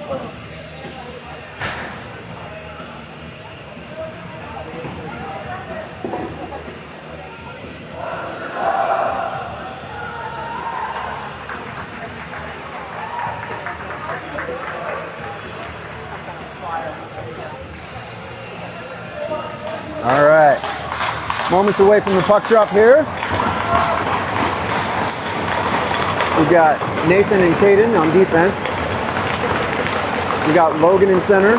All right, moments away from the puck drop here. We've got Nathan and Caden on defense. We got Logan in center.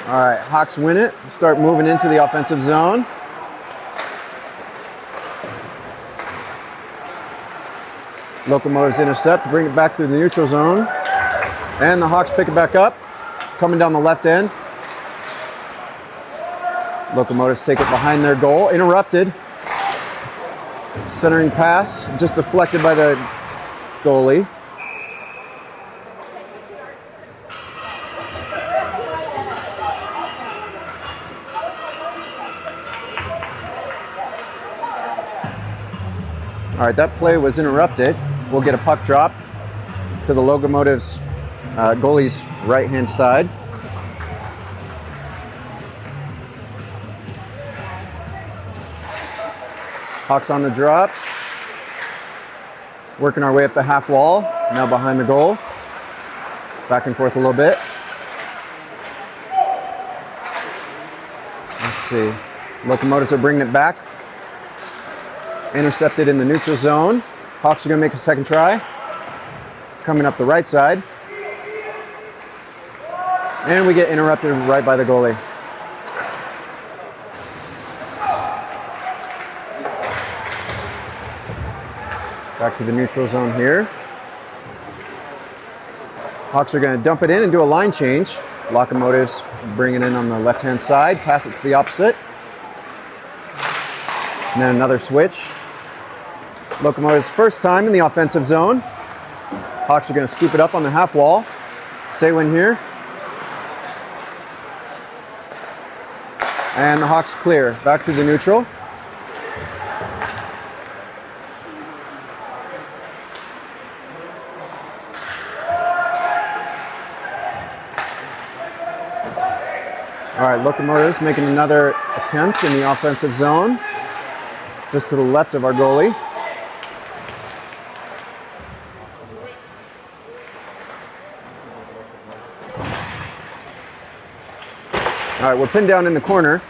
All right, Hawks win it. Start moving into the offensive zone. Locomotives intercept, bring it back through the neutral zone. And the Hawks pick it back up, coming down the left end. Locomotives take it behind their goal, interrupted. Centering pass, just deflected by the goalie. All right, that play was interrupted. We'll get a puck drop to the Locomotives goalie's right-hand side. Hawks on the drop. Working our way up the half wall. Now behind the goal. Back and forth a little bit. Let's see. Locomotives are bringing it back. Intercepted in the neutral zone. Hawks are going to make a second try. Coming up the right side. And we get interrupted right by the goalie. Back to the neutral zone here. Hawks are going to dump it in and do a line change. Locomotives bring it in on the left-hand side, pass it to the opposite. And then another switch. Locomotives' first time in the offensive zone. Hawks are going to scoop it up on the half wall. Saywin here. And the Hawks clear. Back through the neutral. All right, Locomotives making another attempt in the offensive zone. Just to the left of our goalie. All right, we're pinned down in the corner.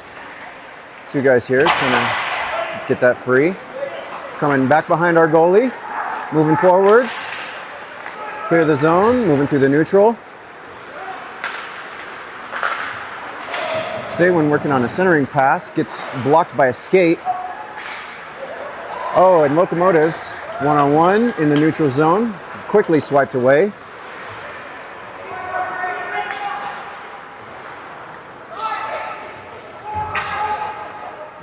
Two guys here trying to get that free. Coming back behind our goalie. Moving forward. Clear the zone, moving through the neutral. Saywin working on a centering pass, gets blocked by a skate. Oh, and Locomotives, one-on-one in the neutral zone, quickly swiped away.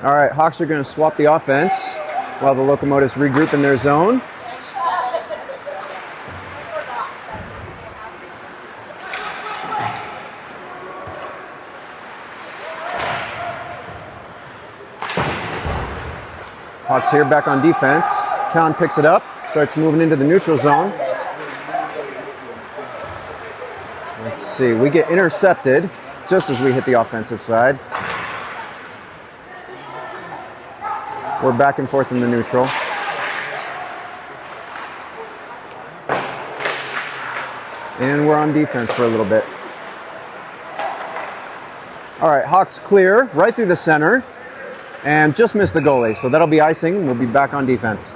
All right, Hawks are going to swap the offense while the Locomotives regroup in their zone. Hawks here back on defense. Count picks it up, starts moving into the neutral zone. Let's see, we get intercepted just as we hit the offensive side. We're back and forth in the neutral. And we're on defense for a little bit. All right, Hawks clear right through the center and just missed the goalie. So that'll be icing. We'll be back on defense.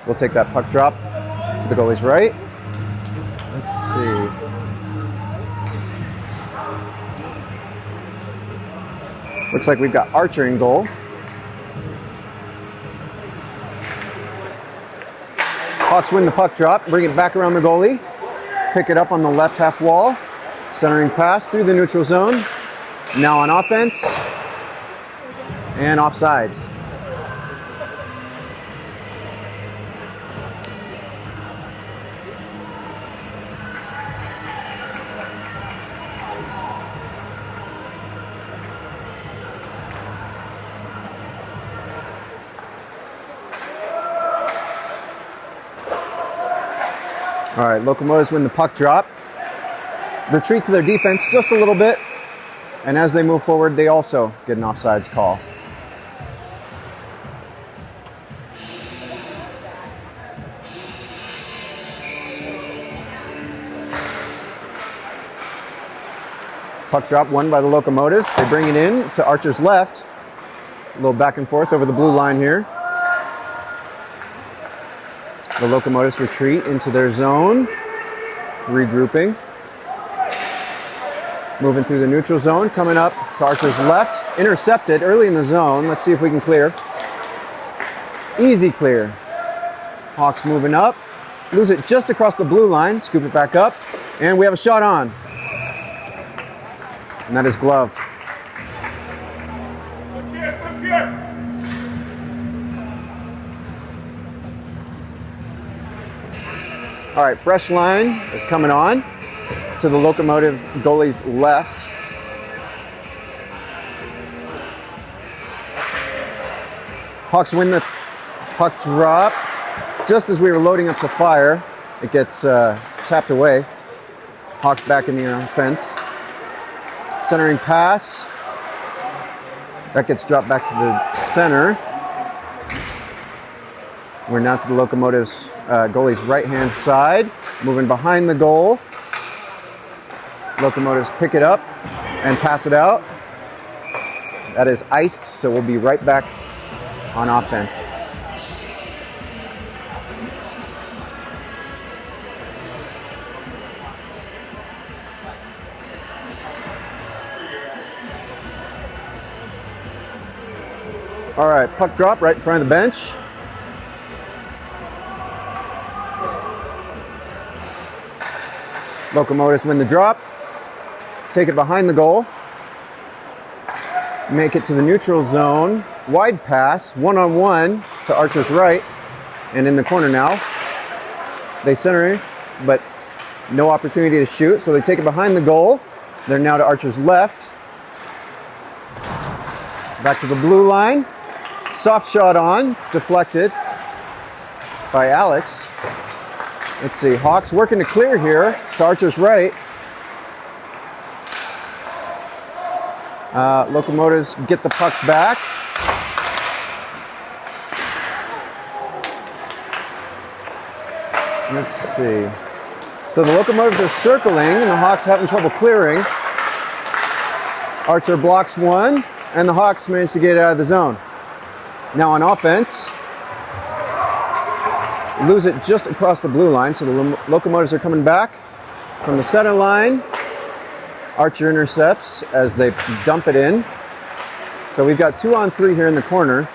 We'll take that puck drop to the goalie's right. Let's see. Looks like we've got Archer in goal. Hawks win the puck drop, bring it back around the goalie, pick it up on the left half wall, centering pass through the neutral zone. Now on offense and offsides. All right, Locomotives win the puck drop. Retreat to their defense just a little bit. And as they move forward, they also get an offsides call. Puck drop won by the Locomotives. They bring it in to Archer's left. A little back and forth over the blue line here. The Locomotives retreat into their zone. Regrouping. Moving through the neutral zone. Coming up to Archer's left. Intercepted early in the zone. Let's see if we can clear. Easy clear. Hawks moving up. Lose it just across the blue line. Scoop it back up. And we have a shot on. And that is gloved. All right, fresh line is coming on to the Locomotive goalie's left. Hawks win the puck drop. Just as we were loading up to fire, it gets tapped away. Hawks back in the offense. Centering pass. That gets dropped back to the center. We're now to the Locomotives goalie's right-hand side. Moving behind the goal. Locomotives pick it up and pass it out. That is iced, so we'll be right back on offense. All right, puck drop right in front of the bench. Locomotives win the drop. Take it behind the goal. Make it to the neutral zone. Wide pass, one-on-one to Archer's right. And in the corner now. They center it, but no opportunity to shoot, so they take it behind the goal. They're now to Archer's left. Back to the blue line. Soft shot on, deflected by Alex. Let's see, Hawks working to clear here to Archer's right. Locomotives get the puck back. Let's see. So the Locomotives are circling and the Hawks having trouble clearing. Archer blocks one and the Hawks manage to get it out of the zone. Now on offense, lose it just across the blue line, so the Locomotives are coming back from the center line. Archer intercepts as they dump it in. So we've got 2-on-3 here in the corner.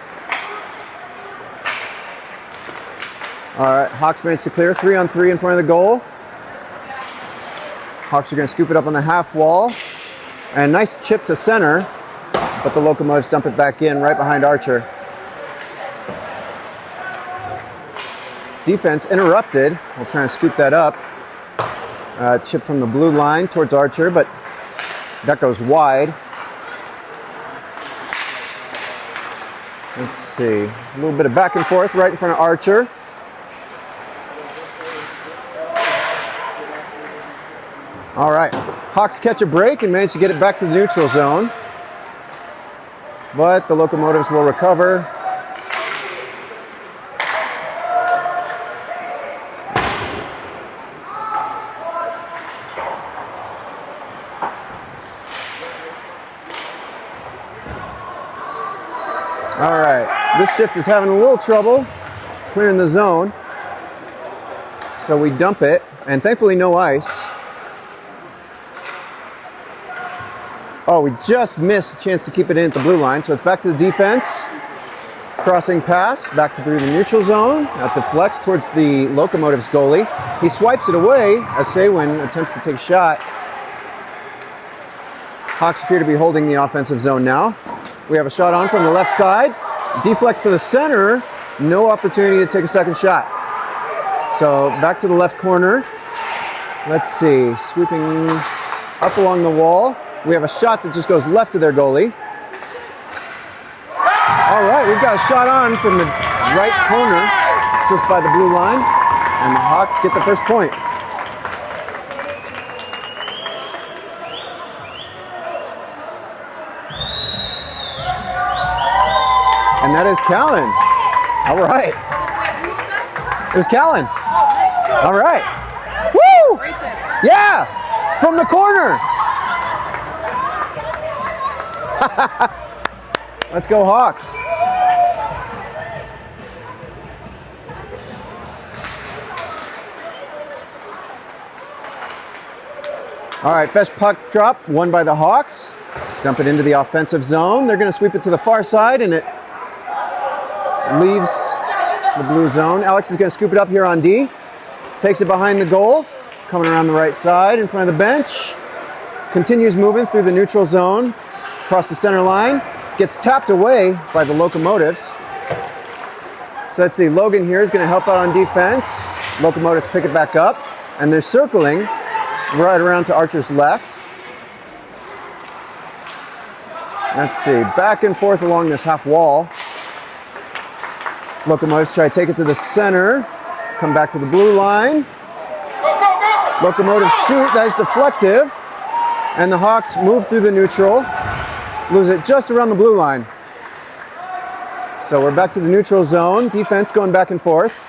All right, Hawks managed to clear 3-on-3 in front of the goal. Hawks are going to scoop it up on the half wall. And nice chip to center, but the Locomotives dump it back in right behind Archer. Defense interrupted. We'll try and scoop that up. Chip from the blue line towards Archer, but that goes wide. Let's see. A little bit of back and forth right in front of Archer. All right. Hawks catch a break and manage to get it back to the neutral zone. But the Locomotives will recover. All right, this shift is having a little trouble clearing the zone. So we dump it, and thankfully no ice. Oh, we just missed a chance to keep it in at the blue line, so it's back to the defense. Crossing pass, back to through the neutral zone. That deflects towards the Locomotives goalie. He swipes it away as Saywin attempts to take a shot. Hawks appear to be holding the offensive zone now. We have a shot on from the left side. Deflects to the center. No opportunity to take a second shot. So back to the left corner. Let's see. Sweeping up along the wall. We have a shot that just goes left of their goalie. All right, we've got a shot on from the right corner, just by the blue line. And the Hawks get the first point. And that is Callan. All right. It was Callan. All right. Woo! Yeah! From the corner. Let's go Hawks. All right, fetch puck drop, won by the Hawks. Dump it into the offensive zone. They're going to sweep it to the far side, and it leaves the blue zone. Alex is going to scoop it up here on D. Takes it behind the goal, coming around the right side in front of the bench. Continues moving through the neutral zone, across the center line. Gets tapped away by the Locomotives. So let's see, Logan here is going to help out on defense. Locomotives pick it back up, and they're circling right around to Archer's left. Let's see, back and forth along this half wall. Locomotives try to take it to the center, come back to the blue line. Locomotives shoot, that is deflective. And the Hawks move through the neutral, lose it just around the blue line. So we're back to the neutral zone, defense going back and forth.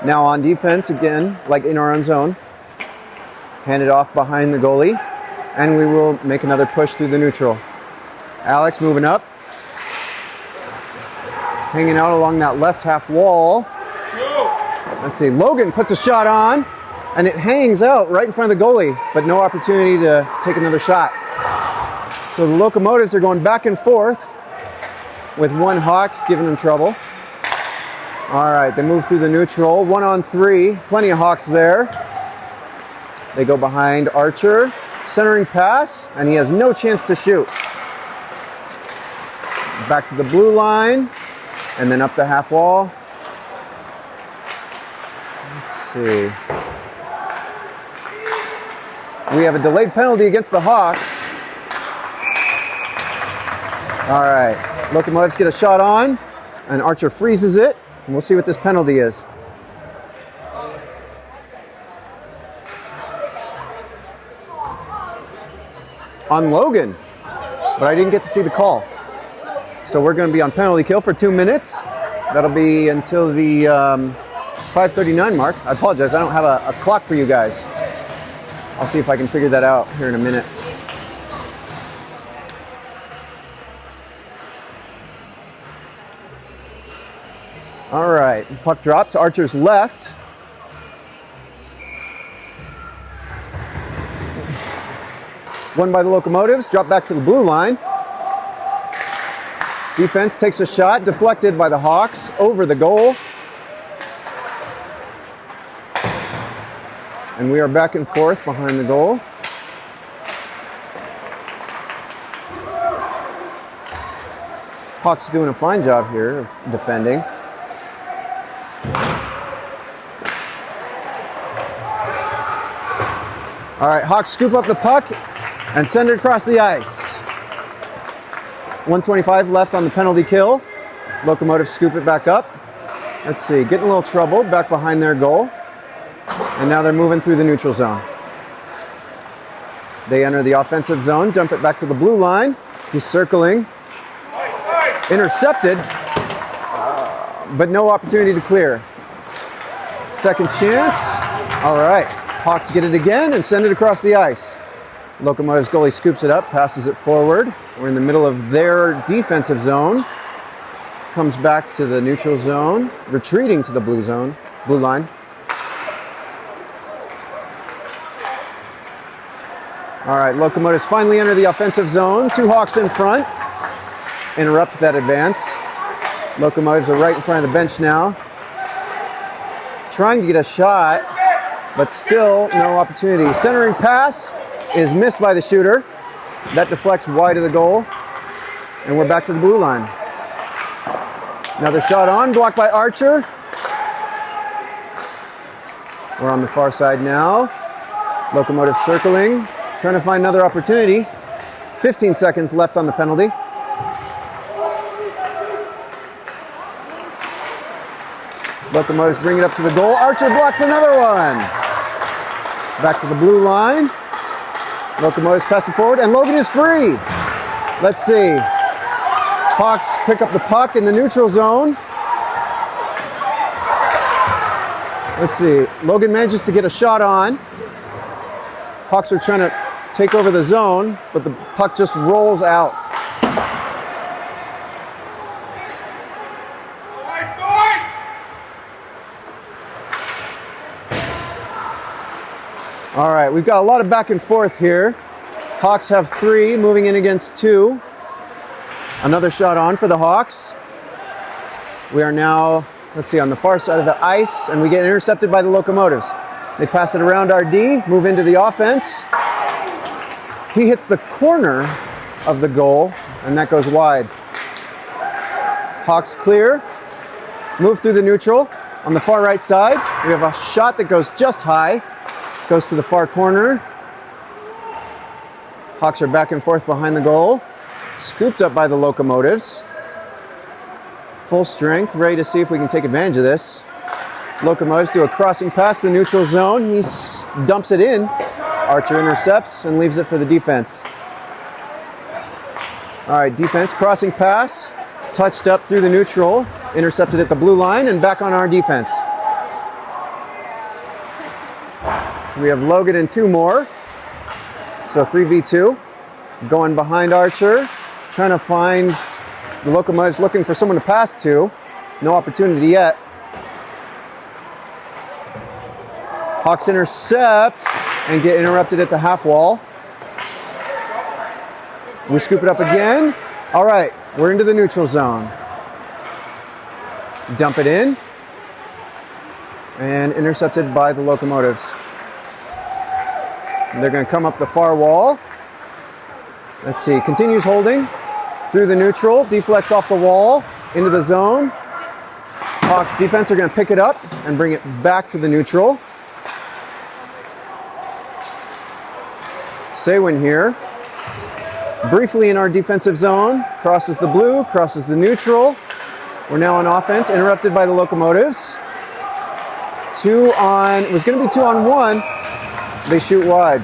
Now on defense again, like in our own zone. Hand it off behind the goalie, and we will make another push through the neutral. Alex moving up. Hanging out along that left half wall. Let's see, Logan puts a shot on, and it hangs out right in front of the goalie, but no opportunity to take another shot. So the Locomotives are going back and forth with one Hawk giving them trouble. All right, they move through the neutral, 1-on-3, plenty of Hawks there. They go behind Archer, centering pass, and he has no chance to shoot. Back to the blue line, and then up the half wall. Let's see. We have a delayed penalty against the Hawks. All right, Locomotives get a shot on, and Archer freezes it. And we'll see what this penalty is. On Logan, but I didn't get to see the call. So we're going to be on penalty kill for 2 minutes. That'll be until the 5:39 mark. I apologize, I don't have a clock for you guys. I'll see if I can figure that out here in a minute. All right, puck drop to Archer's left. Won by the Locomotives, drop back to the blue line. Defense takes a shot, deflected by the Hawks, over the goal. And we are back and forth behind the goal. Hawks doing a fine job here of defending. All right, Hawks scoop up the puck and send it across the ice. 1:25 left on the penalty kill. Locomotives scoop it back up. Let's see, getting a little trouble back behind their goal. And now they're moving through the neutral zone. They enter the offensive zone, dump it back to the blue line. He's circling. Intercepted, but no opportunity to clear. Second chance. All right. Hawks get it again and send it across the ice. Locomotives goalie scoops it up, passes it forward. We're in the middle of their defensive zone. Comes back to the neutral zone, retreating to the blue line. All right, Locomotives finally enter the offensive zone. 2 Hawks in front. Interrupt that advance. Locomotives are right in front of the bench now. Trying to get a shot, but still no opportunity. Centering pass is missed by the shooter. That deflects wide of the goal. And we're back to the blue line. Another shot on, blocked by Archer. We're on the far side now. Locomotive circling, trying to find another opportunity. 15 seconds left on the penalty. Locomotives bring it up to the goal. Archer blocks another one. Back to the blue line. Locomotives pass it forward, and Logan is free. Let's see. Hawks pick up the puck in the neutral zone. Let's see, Logan manages to get a shot on. Hawks are trying to take over the zone, but the puck just rolls out. All right, we've got a lot of back and forth here. Hawks have 3, moving in against 2. Another shot on for the Hawks. We are now, let's see, on the far side of the ice, and we get intercepted by the Locomotives. They pass it around our D, move into the offense. He hits the corner of the goal, and that goes wide. Hawks clear, move through the neutral. On the far right side, we have a shot that goes just high, goes to the far corner. Hawks are back and forth behind the goal, scooped up by the Locomotives. Full strength, ready to see if we can take advantage of this. Locomotives do a crossing pass to the neutral zone. He dumps it in. Archer intercepts and leaves it for the defense. All right, defense, crossing pass, touched up through the neutral, intercepted at the blue line, and back on our defense. So we have Logan and 2 more. So 3v2. Going behind Archer, trying to find the Locomotives, looking for someone to pass to. No opportunity yet. Hawks intercept and get interrupted at the half wall. We scoop it up again. All right, we're into the neutral zone. Dump it in. And intercepted by the Locomotives. And they're going to come up the far wall. Let's see, continues holding through the neutral, deflects off the wall, into the zone. Hawks defense are going to pick it up and bring it back to the neutral. Saywin here, briefly in our defensive zone, crosses the blue, crosses the neutral. We're now on offense, interrupted by the Locomotives. It was going to be 2-on-1. They shoot wide.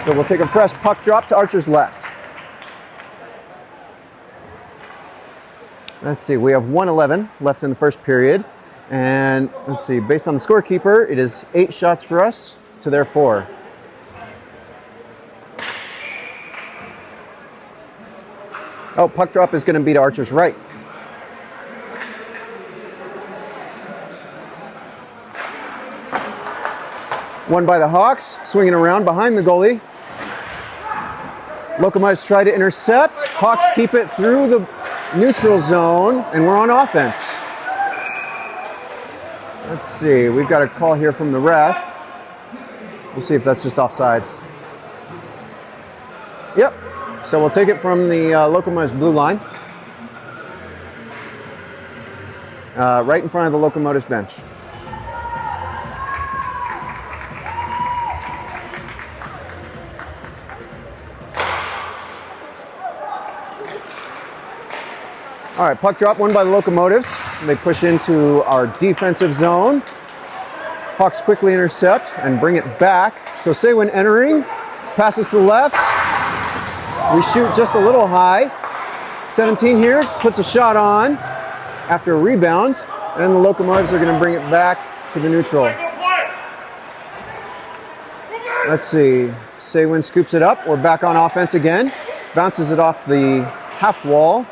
So we'll take a fresh puck drop to Archer's left. Let's see, we have 1:11 left in the first period. And let's see, based on the scorekeeper, it is 8 shots for us to their 4. Oh, puck drop is going to be to Archer's right. Won by the Hawks, swinging around behind the goalie. Locomotives try to intercept. Hawks keep it through the neutral zone, and we're on offense. Let's see, we've got a call here from the ref. We'll see if that's just offsides. Yep. So we'll take it from the Locomotives blue line. Right in front of the Locomotives bench. All right, puck drop won by the Locomotives. They push into our defensive zone. Hawks quickly intercept and bring it back. So Saywin entering, passes to the left. We shoot just a little high. 17 here, puts a shot on after a rebound, and the Locomotives are going to bring it back to the neutral. Let's see, Saywin scoops it up. We're back on offense again. Bounces it off the half wall.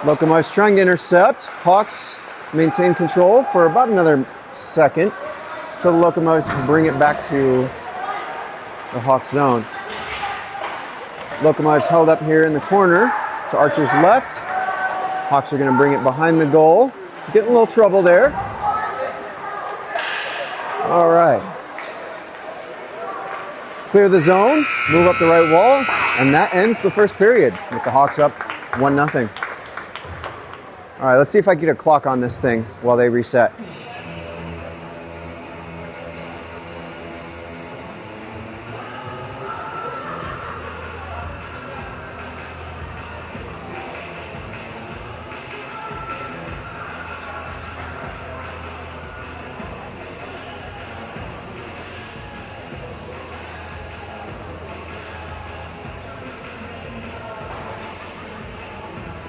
Locomotives trying to intercept. Hawks maintain control for about another second. So the Locomotives bring it back to the Hawks zone. Locomotives held up here in the corner to Archer's left. Hawks are going to bring it behind the goal. Getting a little trouble there. All right. Clear the zone, move up the right wall, and that ends the first period with the Hawks up 1-0. All right, let's see if I can get a clock on this thing while they reset.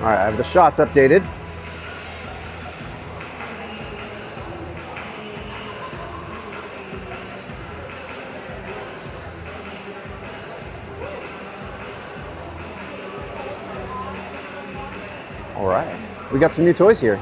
All right, I have the shots updated. All right, we got some new toys here.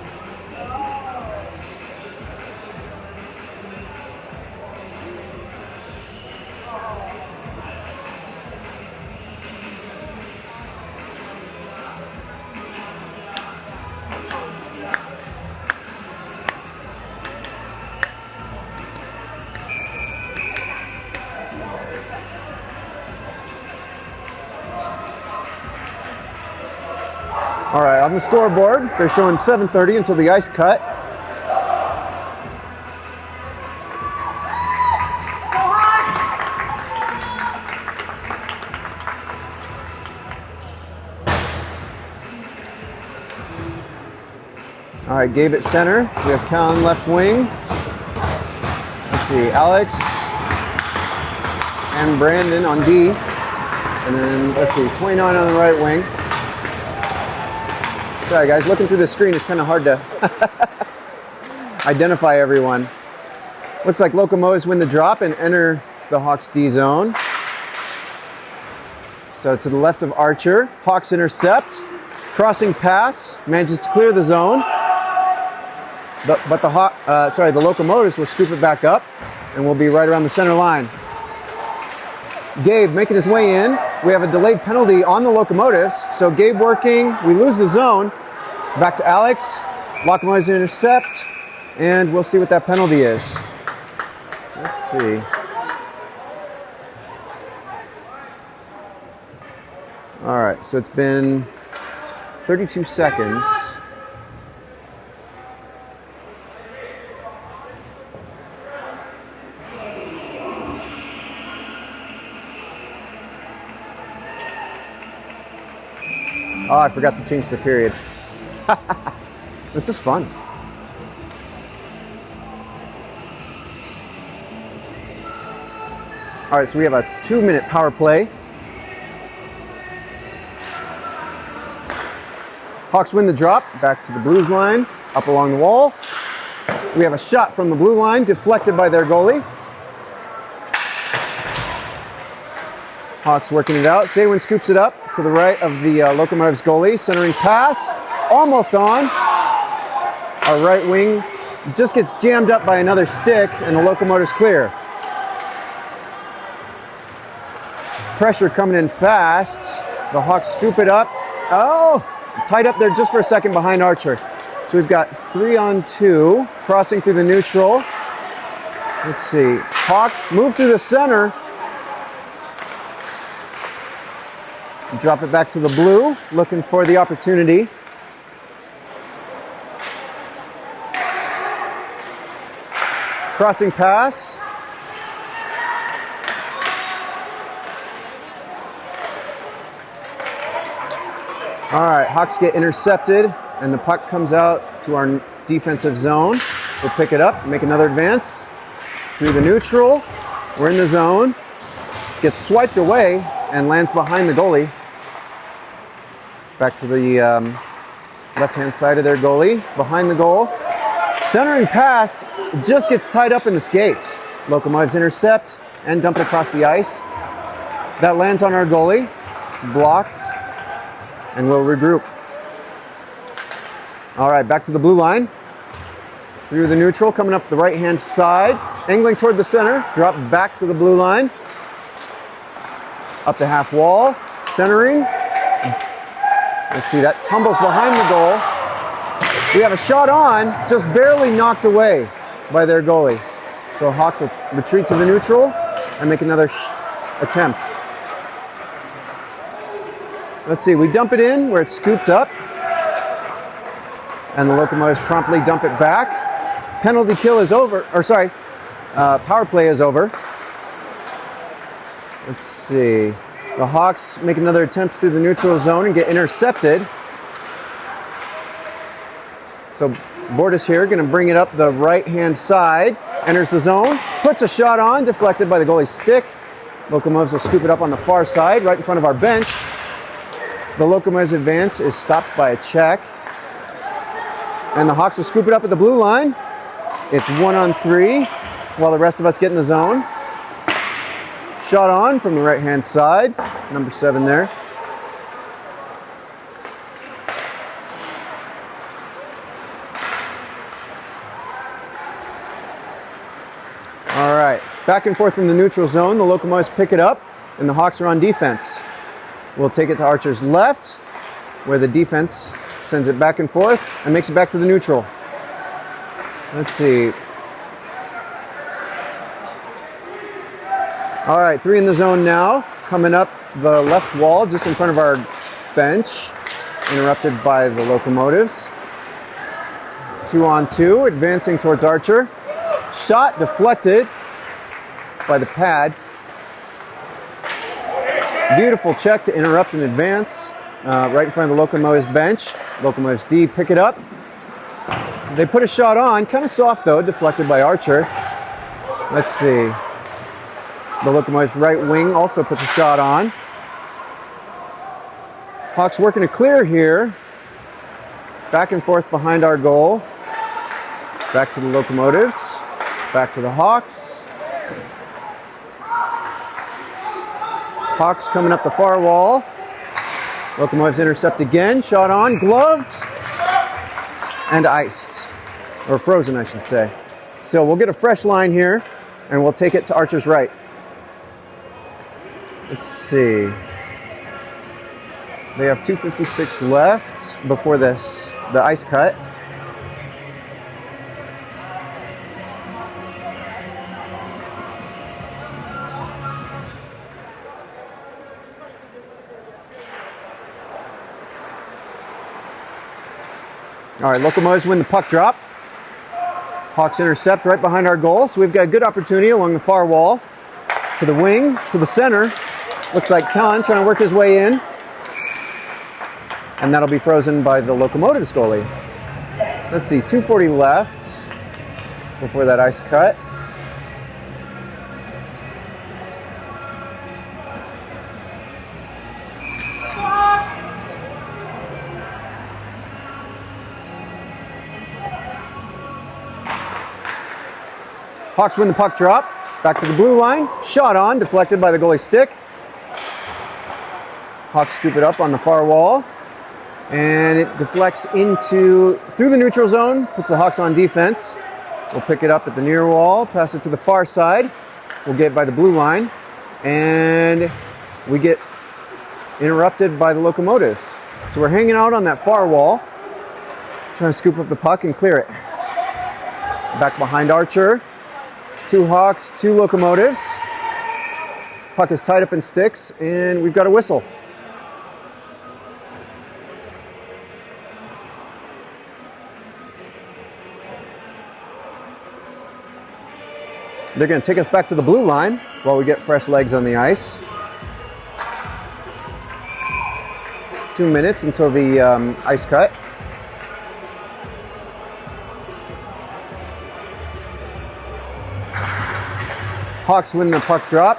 All right, on the scoreboard, they're showing 7:30 until the ice cut. All right, Gabe at center. We have Callan left wing. Let's see, Alex and Brandon on D. And then, let's see, 29 on the right wing. Sorry guys, looking through the screen is kind of hard to identify everyone. Looks like Locomotives win the drop and enter the Hawks D zone. So to the left of Archer, Hawks intercept, crossing pass, manages to clear the zone. But the Locomotives will scoop it back up and will be right around the center line. Gabe making his way in. We have a delayed penalty on the Locomotives. So Gabe working, we lose the zone. Back to Alex, Locomotives intercept, and we'll see what that penalty is. Let's see. All right, so it's been 32 seconds. Oh, I forgot to change the period. This is fun. All right, so we have a 2-minute power play. Hawks win the drop, back to the Blues line, up along the wall. We have a shot from the blue line, deflected by their goalie. Hawks working it out. Saywin scoops it up to the right of the Locomotives goalie. Centering pass, almost on. Our right wing just gets jammed up by another stick, and the Locomotives clear. Pressure coming in fast. The Hawks scoop it up. Oh, tied up there just for a second behind Archer. So we've got 3-on-2, crossing through the neutral. Let's see. Hawks move through the center. Drop it back to the blue, looking for the opportunity. Crossing pass. All right, Hawks get intercepted, and the puck comes out to our defensive zone. We'll pick it up, make another advance through the neutral. We're in the zone. Gets swiped away and lands behind the goalie. Back to the left-hand side of their goalie, behind the goal. Centering pass just gets tied up in the skates. Locomotives intercept and dump it across the ice. That lands on our goalie, blocked, and we'll regroup. All right, back to the blue line. Through the neutral, coming up the right-hand side, angling toward the center, drop back to the blue line. Up the half wall, centering. Let's see, that tumbles behind the goal. We have a shot on, just barely knocked away by their goalie. So Hawks will retreat to the neutral and make another attempt. Let's see, we dump it in where it's scooped up. And the Locomotives promptly dump it back. Penalty kill is over, power play is over. Let's see. The Hawks make another attempt through the neutral zone and get intercepted. So Bordas here going to bring it up the right-hand side. Enters the zone, puts a shot on, deflected by the goalie's stick. Locomotives will scoop it up on the far side, right in front of our bench. The Locomotives' advance is stopped by a check. And the Hawks will scoop it up at the blue line. It's 1-on-3 while the rest of us get in the zone. Shot on from the right-hand side. Number 7 there. All right, back and forth in the neutral zone. The Locomotives pick it up, and the Hawks are on defense. We'll take it to Archer's left, where the defense sends it back and forth and makes it back to the neutral. Let's see. All right, 3 in the zone now. Coming up the left wall, just in front of our bench, interrupted by the Locomotives. 2-on-2, advancing towards Archer. Shot deflected by the pad. Beautiful check to interrupt and advance right in front of the Locomotives bench. Locomotives D pick it up. They put a shot on, kind of soft though, deflected by Archer. Let's see. The Locomotives right wing also puts a shot on. Hawks working to clear here. Back and forth behind our goal. Back to the Locomotives. Back to the Hawks. Hawks coming up the far wall. Locomotives intercept again. Shot on, gloved, and iced. Or frozen, I should say. So we'll get a fresh line here, and we'll take it to Archer's right. Let's see. They have 2:56 left before the ice cut. All right, Locomotives win the puck drop. Hawks intercept right behind our goal, so we've got a good opportunity along the far wall. To the wing, to the center. Looks like Khan trying to work his way in. And that'll be frozen by the Locomotives goalie. Let's see, 2:40 left before that ice cut. Hawks win the puck drop. Back to the blue line. Shot on, deflected by the goalie's stick. Hawks scoop it up on the far wall. And it deflects through the neutral zone. Puts the Hawks on defense. We'll pick it up at the near wall. Pass it to the far side. We'll get by the blue line. And we get interrupted by the Locomotives. So we're hanging out on that far wall. Trying to scoop up the puck and clear it. Back behind Archer. 2 Hawks, 2 Locomotives. Puck is tied up in sticks, and we've got a whistle. They're going to take us back to the blue line while we get fresh legs on the ice. 2 minutes until the ice cut. Hawks win the puck drop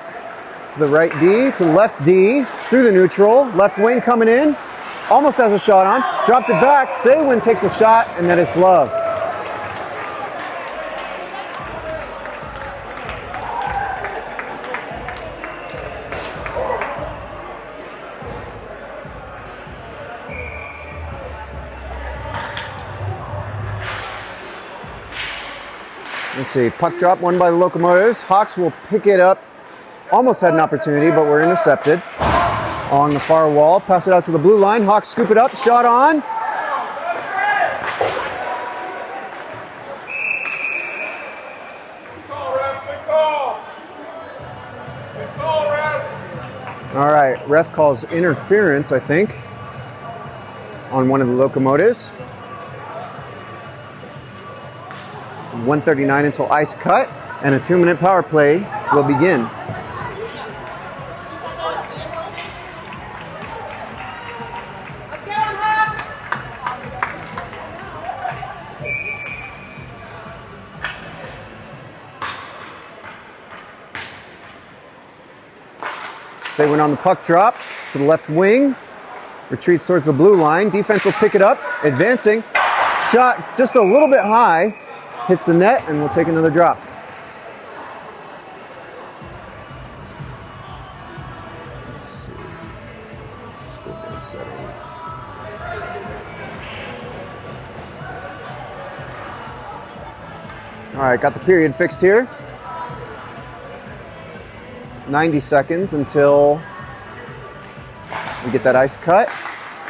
to the right D, to left D, through the neutral, left wing coming in, almost has a shot on, drops it back, Saywin takes a shot, and that is gloved. Let's see, puck drop won by the Locomotives. Hawks will pick it up. Almost had an opportunity, but we're intercepted. Along the far wall, pass it out to the blue line. Hawks scoop it up, shot on. All right, ref calls interference, I think, on one of the Locomotives. 1:39 until ice cut, and a 2-minute power play will begin. Saywin on the puck drop to the left wing. retreats towards the blue line. Defense will pick it up, advancing. Shot just a little bit high, hits the net, and we'll take another drop. Let's see. Settings. All right, got the period fixed here. 90 seconds until we get that ice cut.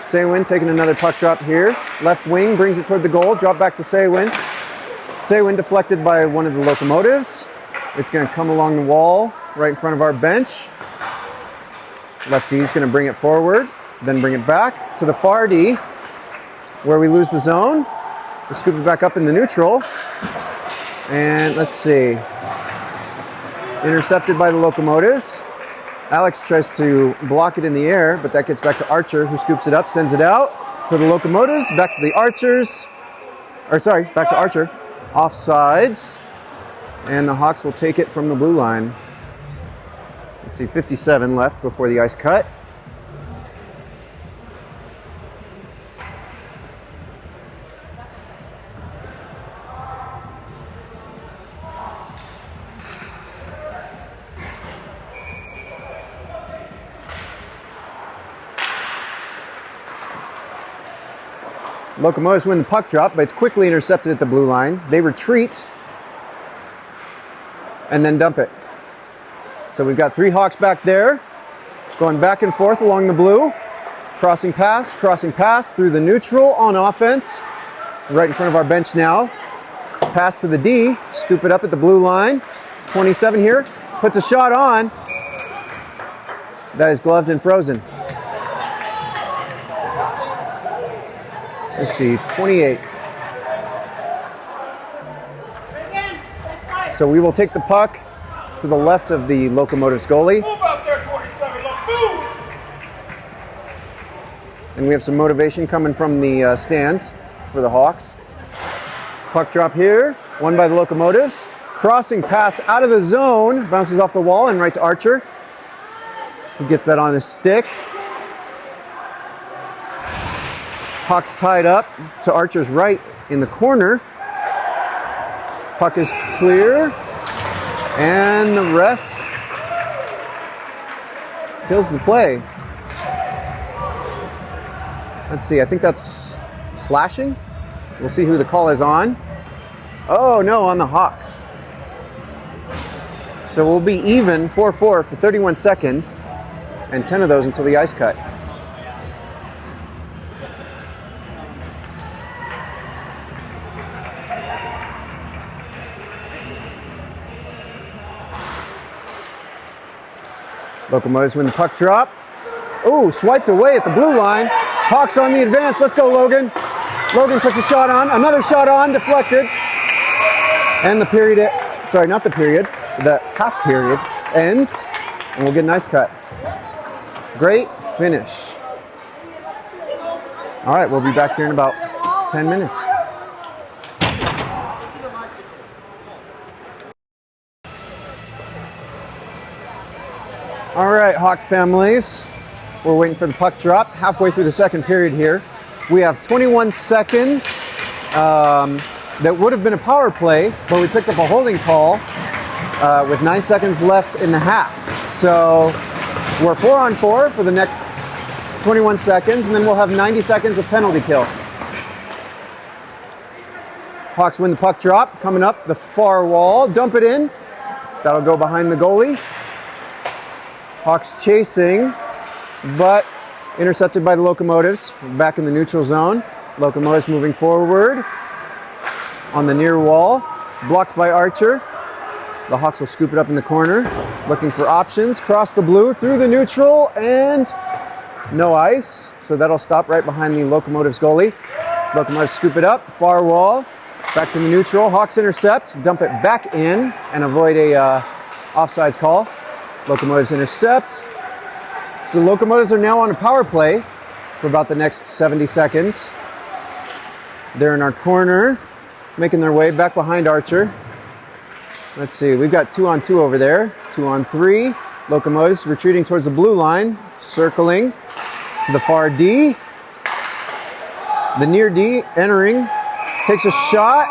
Saywin taking another puck drop here. Left wing brings it toward the goal. Drop back to Saywin. Saywin deflected by one of the locomotives. It's going to come along the wall right in front of our bench. Left D is going to bring it forward, then bring it back to the far D where we lose the zone. We'll scoop it back up in the neutral. And let's see. Intercepted by the locomotives. Alex tries to block it in the air, but that gets back to Archer, who scoops it up, sends it out to the locomotives, back to the Archers. Back to Archer. Offsides. And the Hawks will take it from the blue line. Let's see, 57 left before the ice cut. Locomotives win the puck drop, but it's quickly intercepted at the blue line. They retreat and then dump it. So we've got 3 Hawks back there, going back and forth along the blue. Crossing pass through the neutral on offense. Right in front of our bench now. Pass to the D, scoop it up at the blue line. 27 here, puts a shot on. That is gloved and frozen. Let's see, 28. So we will take the puck to the left of the Locomotives goalie. And we have some motivation coming from the stands for the Hawks. Puck drop here, won by the Locomotives. Crossing pass out of the zone, bounces off the wall and right to Archer, who gets that on his stick. Hawks tied up to Archer's right in the corner. Puck is clear, and the ref kills the play. Let's see, I think that's slashing. We'll see who the call is on. Oh no, on the Hawks. So we'll be even 4-4 for 31 seconds, and 10 of those until the ice cut. Locomotives win the puck drop. Ooh, swiped away at the blue line. Hawks on the advance. Let's go, Logan. Logan puts a shot on. Another shot on, deflected. And the period, the half period ends, and we'll get an ice cut. Great finish. All right, we'll be back here in about 10 minutes. All right, Hawk families, we're waiting for the puck drop. Halfway through the second period here. We have 21 seconds that would have been a power play, but we picked up a holding call with 9 seconds left in the half. So we're 4-on-4 for the next 21 seconds, and then we'll have 90 seconds of penalty kill. Hawks win the puck drop, coming up the far wall, dump it in. That'll go behind the goalie. Hawks chasing, but intercepted by the Locomotives. We're back in the neutral zone. Locomotives moving forward on the near wall. Blocked by Archer. The Hawks will scoop it up in the corner. Looking for options. Cross the blue, through the neutral, and no ice. So that'll stop right behind the Locomotives goalie. Locomotives scoop it up, far wall. Back to the neutral. Hawks intercept, dump it back in, and avoid a offsides call. Locomotives intercept. So the Locomotives are now on a power play for about the next 70 seconds. They're in our corner, making their way back behind Archer. Let's see, we've got 2-on-2 over there, 2-on-3. Locomotives retreating towards the blue line, circling. to the far D. The near D entering, takes a shot.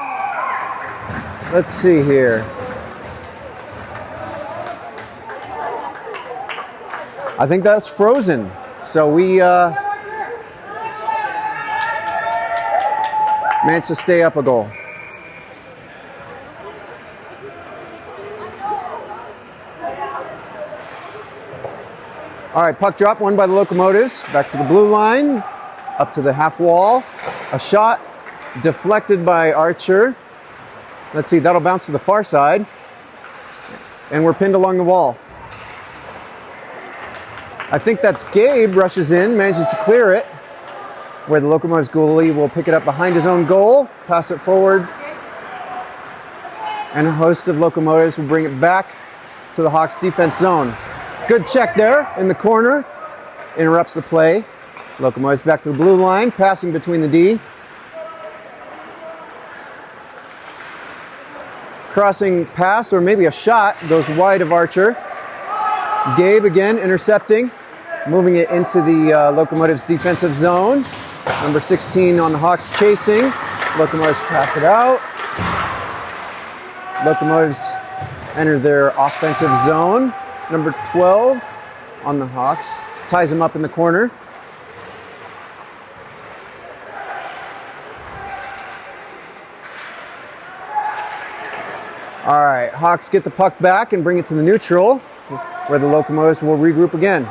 Let's see here. I think that's frozen. So we managed to stay up a goal. All right, puck drop won by the Locomotives. Back to the blue line, up to the half wall. A shot deflected by Archer. Let's see, that'll bounce to the far side. And we're pinned along the wall. I think that's Gabe, rushes in, manages to clear it, where the Locomotives goalie will pick it up behind his own goal, pass it forward, and a host of Locomotives will bring it back to the Hawks defense zone. Good check there in the corner, interrupts the play. Locomotives back to the blue line, passing between the D. Crossing pass, or maybe a shot, goes wide of Archer. Gabe again intercepting, moving it into the Locomotives defensive zone. Number 16 on the Hawks chasing. Locomotives pass it out. Locomotives enter their offensive zone. Number 12 on the Hawks ties him up in the corner. All right, Hawks get the puck back and bring it to the neutral, where the Locomotives will regroup again.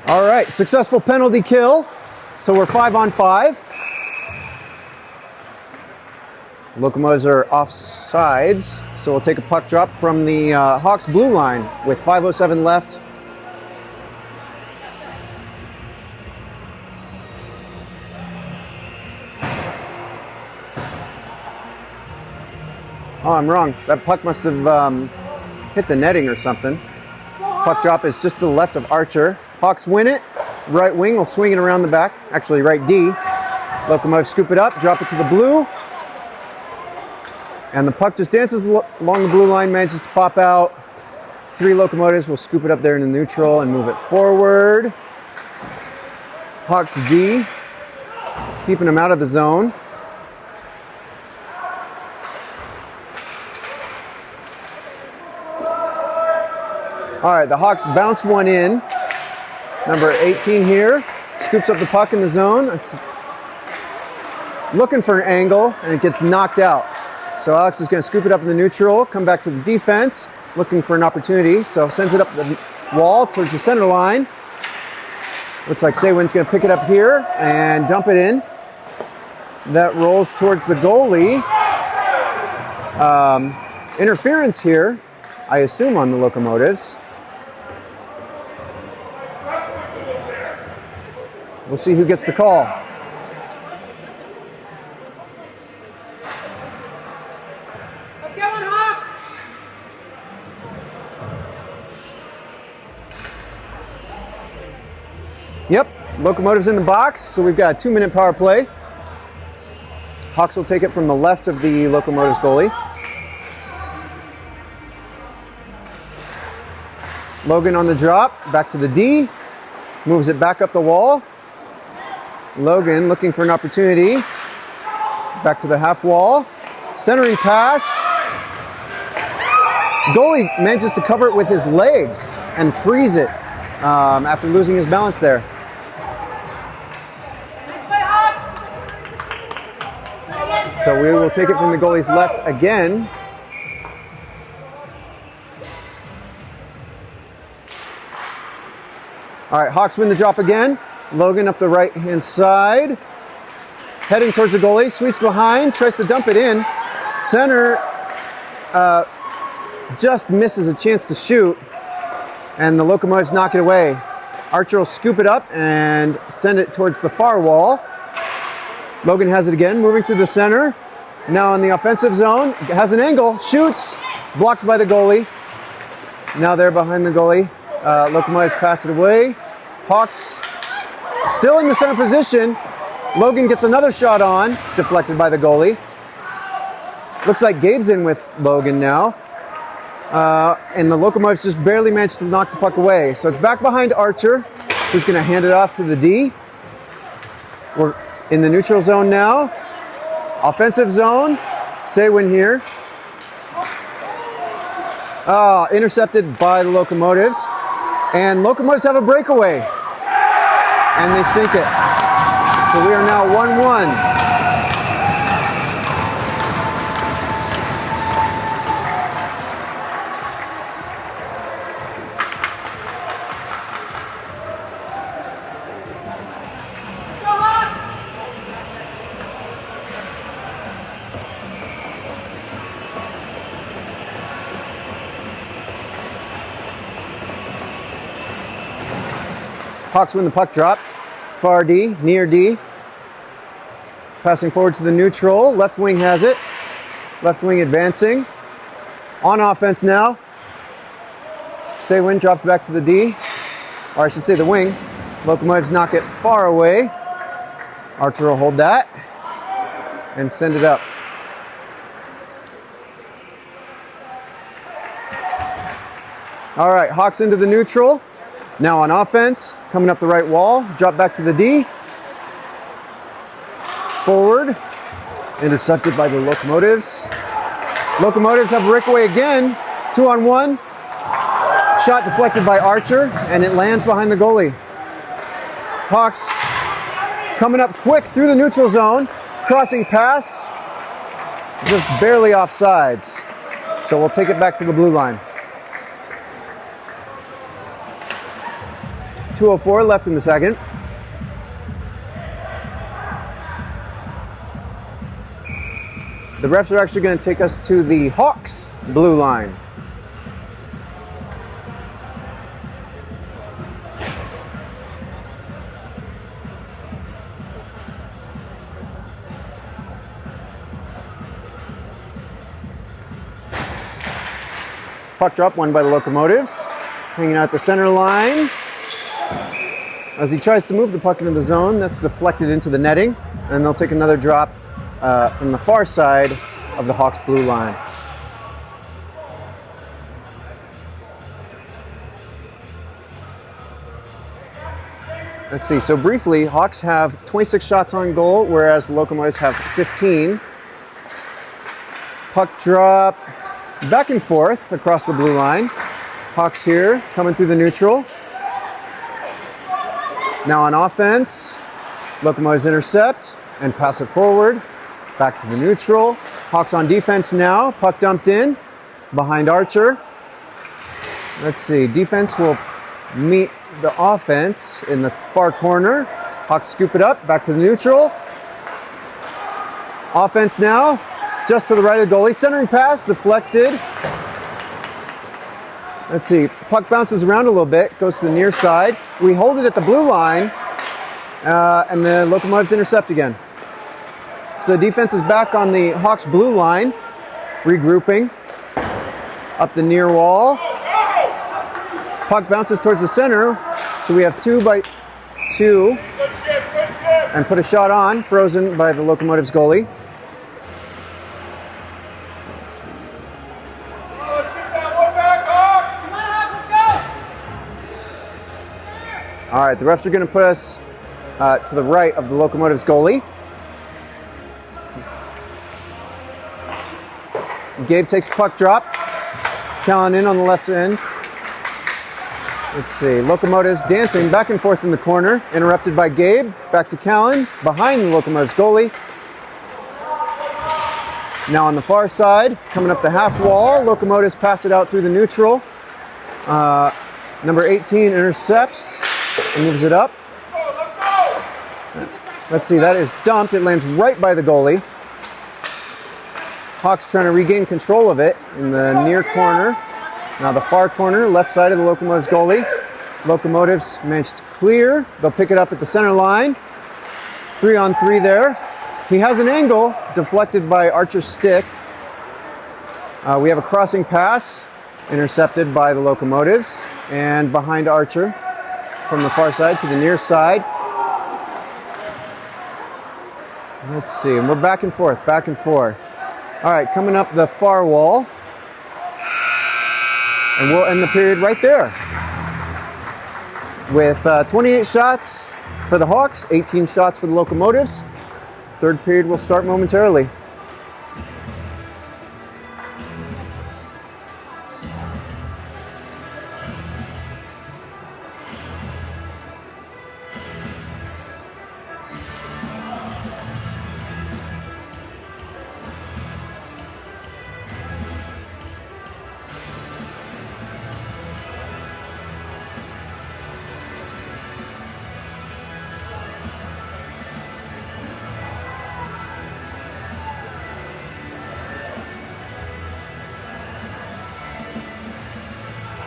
All right, successful penalty kill. So we're 5-on-5. Locomotives are offsides, so we'll take a puck drop from the Hawks blue line with 5:07 left. Oh, I'm wrong. That puck must have hit the netting or something. Puck drop is just to the left of Archer. Hawks win it. Right wing will swing it around the back. Actually, right D. Locomotives scoop it up, drop it to the blue. And the puck just dances along the blue line, manages to pop out. 3 Locomotives will scoop it up there in the neutral and move it forward. Hawks D, keeping them out of the zone. All right, the Hawks bounce one in. Number 18 here, scoops up the puck in the zone. It's looking for an angle, and it gets knocked out. So Alex is going to scoop it up in the neutral, come back to the defense, looking for an opportunity. So sends it up the wall towards the center line. Looks like Saywin's going to pick it up here and dump it in. That rolls towards the goalie. Interference here, I assume, on the Locomotives. We'll see who gets the call. Let's get one, Hawks! Yep, Locomotives in the box, so we've got a 2-minute power play. Hawks will take it from the left of the Locomotives goalie. Logan on the drop, back to the D, moves it back up the wall. Logan looking for an opportunity. Back to the half wall. Centering pass. Goalie manages to cover it with his legs and freeze it after losing his balance there. So we will take it from the goalie's left again. All right, Hawks win the drop again. Logan up the right-hand side. Heading towards the goalie, sweeps behind, tries to dump it in. Center just misses a chance to shoot, and the Locomotives knock it away. Archer will scoop it up and send it towards the far wall. Logan has it again, moving through the center. Now in the offensive zone, has an angle, shoots, blocked by the goalie. Now they're behind the goalie. Locomotives pass it away. Hawks still in the center position. Logan gets another shot on, deflected by the goalie. Looks like Gabe's in with Logan now. And the locomotives just barely managed to knock the puck away. So it's back behind Archer, who's going to hand it off to the D. We're in the neutral zone now. Offensive zone. Saywin here. Intercepted by the locomotives. And locomotives have a breakaway. And they sink it. So we are now 1-1. Hawks win the puck drop. Far D, near D. Passing forward to the neutral. Left wing has it. Left wing advancing. On offense now. Saywin drops back to the D. Or I should say the wing. Locomotives knock it far away. Archer will hold that. And send it up. All right, Hawks into the neutral. Now on offense, coming up the right wall, drop back to the D. Forward, intercepted by the locomotives. Locomotives have a breakaway again, 2-on-1. Shot deflected by Archer, and it lands behind the goalie. Hawks coming up quick through the neutral zone, crossing pass, just barely offsides. So we'll take it back to the blue line. 2:04 left in the second. The refs are actually going to take us to the Hawks blue line. Puck drop won by the locomotives. Hanging out the center line. As he tries to move the puck into the zone, that's deflected into the netting, and they'll take another drop from the far side of the Hawks blue line. Let's see, so briefly, Hawks have 26 shots on goal, whereas the Locomotives have 15. Puck drop back and forth across the blue line. Hawks here, coming through the neutral. Now on offense, Locomotives intercept and pass it forward, back to the neutral. Hawks on defense now, puck dumped in, behind Archer. Let's see, defense will meet the offense in the far corner. Hawks scoop it up, back to the neutral. Offense now, just to the right of the goalie. Centering pass, deflected. Let's see, puck bounces around a little bit, goes to the near side. We hold it at the blue line, and the Locomotives intercept again. So defense is back on the Hawks blue line, regrouping up the near wall. Puck bounces towards the center, so we have 2-by-2, and put a shot on, frozen by the Locomotives goalie. All right, the refs are going to put us to the right of the Locomotives goalie. Gabe takes puck drop. Callan in on the left end. Let's see, Locomotives dancing back and forth in the corner. Interrupted by Gabe. Back to Callan, behind the Locomotives goalie. Now on the far side, coming up the half wall, Locomotives pass it out through the neutral. Number 18 intercepts. And moves it up. Let's see, that is dumped. It lands right by the goalie. Hawks trying to regain control of it in the near corner. Now the far corner, left side of the Locomotives goalie. Locomotives managed to clear. They'll pick it up at the center line. 3-on-3 there. He has an angle, deflected by Archer's stick. We have a crossing pass, intercepted by the Locomotives. And behind Archer, from the far side to the near side. Let's see, and we're back and forth, back and forth. All right, coming up the far wall. And we'll end the period right there. With 28 shots for the Hawks, 18 shots for the Locomotives. Third period will start momentarily.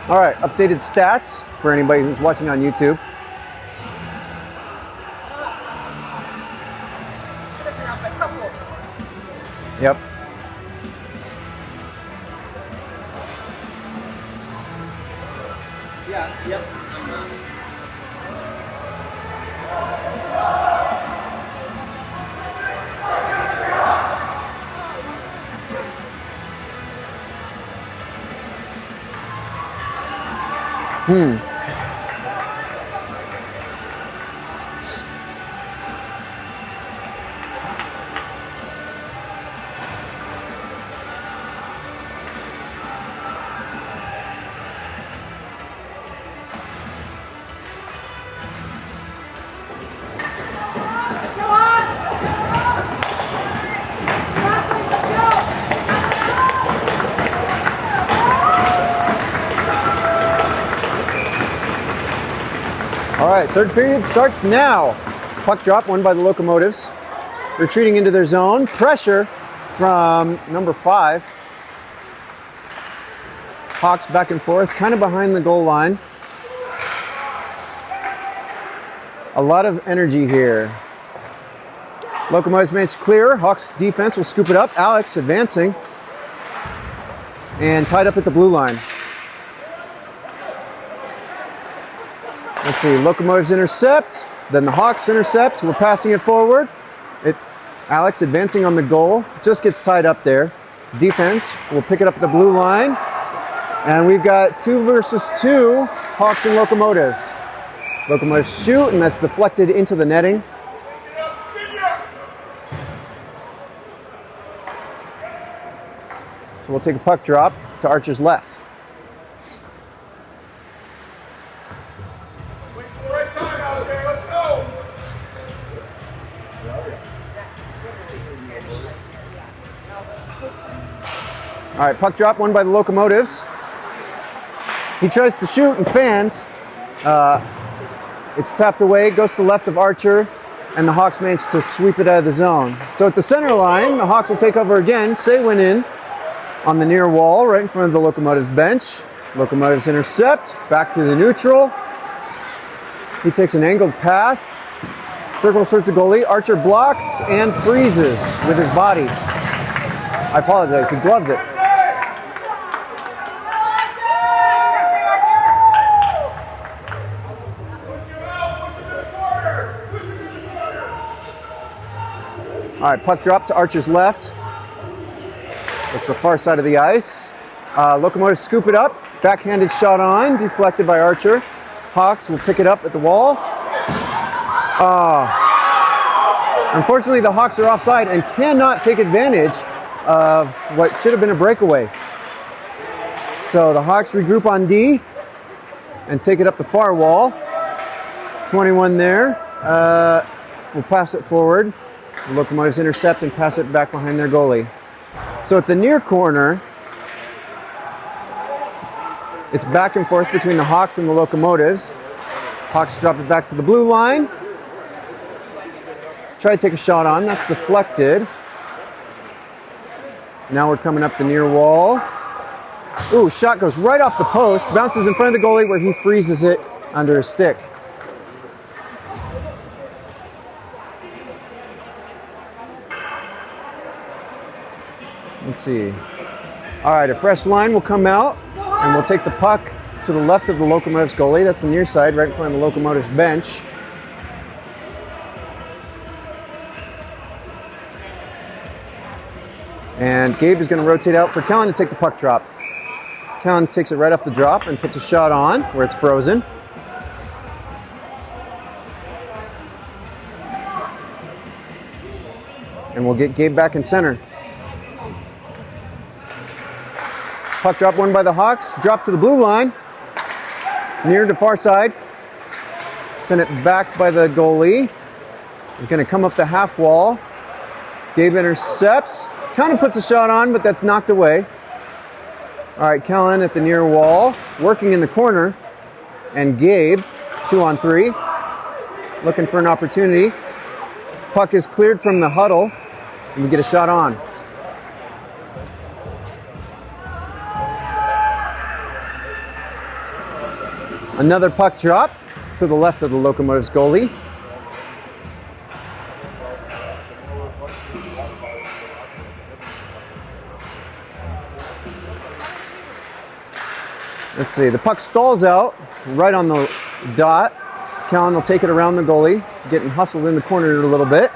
All right, updated stats for anybody who's watching on YouTube. Yep. Yeah, yep. All right, third period starts now. Puck drop won by the Locomotives. Retreating into their zone. Pressure from number 5. Hawks back and forth, kind of behind the goal line. A lot of energy here. Locomotives managed to clear. Hawks defense will scoop it up. Alex advancing. And tied up at the blue line. Let's see, Locomotives intercept, then the Hawks intercept. We're passing it forward. Alex advancing on the goal, just gets tied up there. Defense will pick it up at the blue line. And we've got 2 versus 2, Hawks and Locomotives. Locomotives shoot, and that's deflected into the netting. So we'll take a puck drop to Archer's left. All right, puck drop won by the Locomotives. He tries to shoot and fans. It's tapped away, goes to the left of Archer, and the Hawks manage to sweep it out of the zone. So at the center line, the Hawks will take over again. Say went in on the near wall, right in front of the Locomotives bench. Locomotives intercept, back through the neutral. He takes an angled path, circles towards the goalie. Archer blocks and freezes with his body. I apologize, he gloves it. All right, puck drop to Archer's left. That's the far side of the ice. Locomotives scoop it up. Backhanded shot on, deflected by Archer. Hawks will pick it up at the wall. Unfortunately, the Hawks are offside and cannot take advantage of what should have been a breakaway. So the Hawks regroup on D and take it up the far wall. 21 there. We'll pass it forward. The Locomotives intercept and pass it back behind their goalie. So at the near corner, it's back and forth between the Hawks and the Locomotives. Hawks drop it back to the blue line. Try to take a shot on, that's deflected. Now we're coming up the near wall. Ooh, shot goes right off the post, bounces in front of the goalie where he freezes it under his stick. Let's see. All right, a fresh line will come out, and we'll take the puck to the left of the Locomotives goalie. That's the near side, right in front of the Locomotives bench. And Gabe is going to rotate out for Kellen to take the puck drop. Callan takes it right off the drop and puts a shot on where it's frozen. And we'll get Gabe back in center. Puck drop won by the Hawks. Drop to the blue line. Near to far side. Send it back by the goalie. He's going to come up the half wall. Gabe intercepts. Kind of puts a shot on, but that's knocked away. All right, Callan at the near wall. Working in the corner. And Gabe, 2-on-3. Looking for an opportunity. Puck is cleared from the huddle. And we get a shot on. Another puck drop to the left of the Locomotives goalie. Let's see, the puck stalls out right on the dot. Callan will take it around the goalie, getting hustled in the corner a little bit.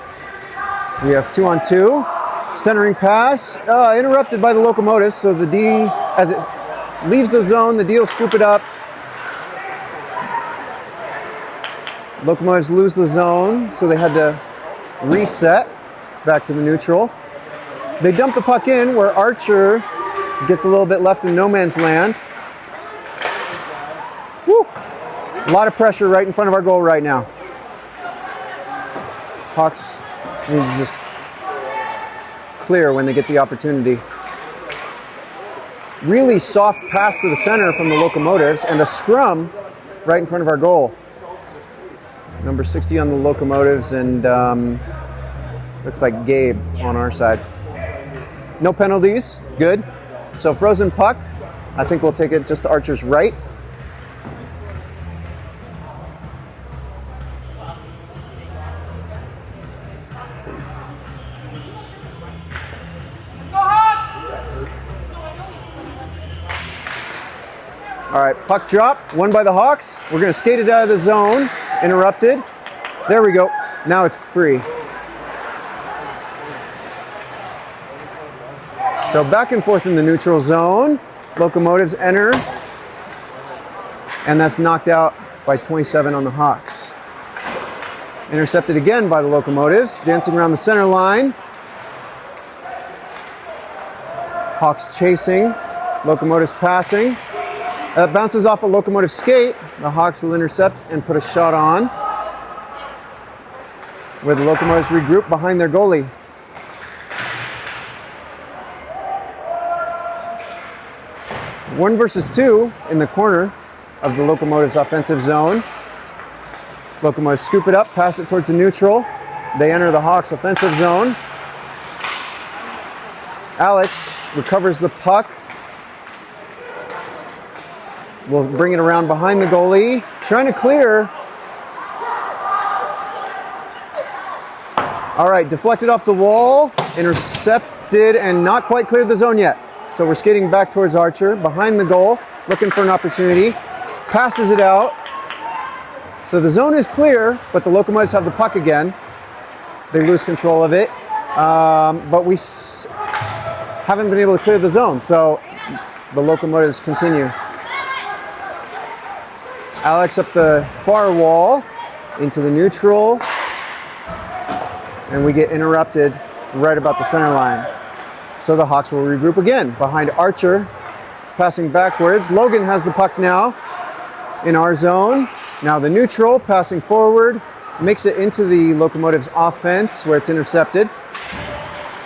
We have 2-on-2. Centering pass, interrupted by the Locomotives, so the D, as it leaves the zone, the D will scoop it up. Locomotives lose the zone, so they had to reset back to the neutral. They dump the puck in where Archer gets a little bit left in no man's land. Woo! A lot of pressure right in front of our goal right now. Hawks need to just clear when they get the opportunity. Really soft pass to the center from the Locomotives and a scrum right in front of our goal. Number 60 on the Locomotives and looks like Gabe on our side. No penalties, good. So frozen puck, I think we'll take it just to Archer's right. All right, puck drop, won by the Hawks. We're gonna skate it out of the zone, interrupted. There we go, now it's free. So back and forth in the neutral zone. Locomotives enter, and that's knocked out by 27 on the Hawks. Intercepted again by the Locomotives, dancing around the center line. Hawks chasing, Locomotives passing. That bounces off a Locomotive skate. The Hawks will intercept and put a shot on, where the Locomotives regroup behind their goalie. One versus two in the corner of the Locomotives offensive zone. Locomotives scoop it up, pass it towards the neutral. They enter the Hawks offensive zone. Alex recovers the puck. We'll bring it around behind the goalie. Trying to clear. All right, deflected off the wall, intercepted, and not quite cleared the zone yet. So we're skating back towards Archer, behind the goal, looking for an opportunity. Passes it out. So the zone is clear, but the Locomotives have the puck again. They lose control of it. But we haven't been able to clear the zone, so the Locomotives continue. Alex up the far wall into the neutral, and we get interrupted right about the center line. So the Hawks will regroup again behind Archer, passing backwards. Logan has the puck now in our zone. Now the neutral, passing forward, makes it into the Locomotives offense where it's intercepted.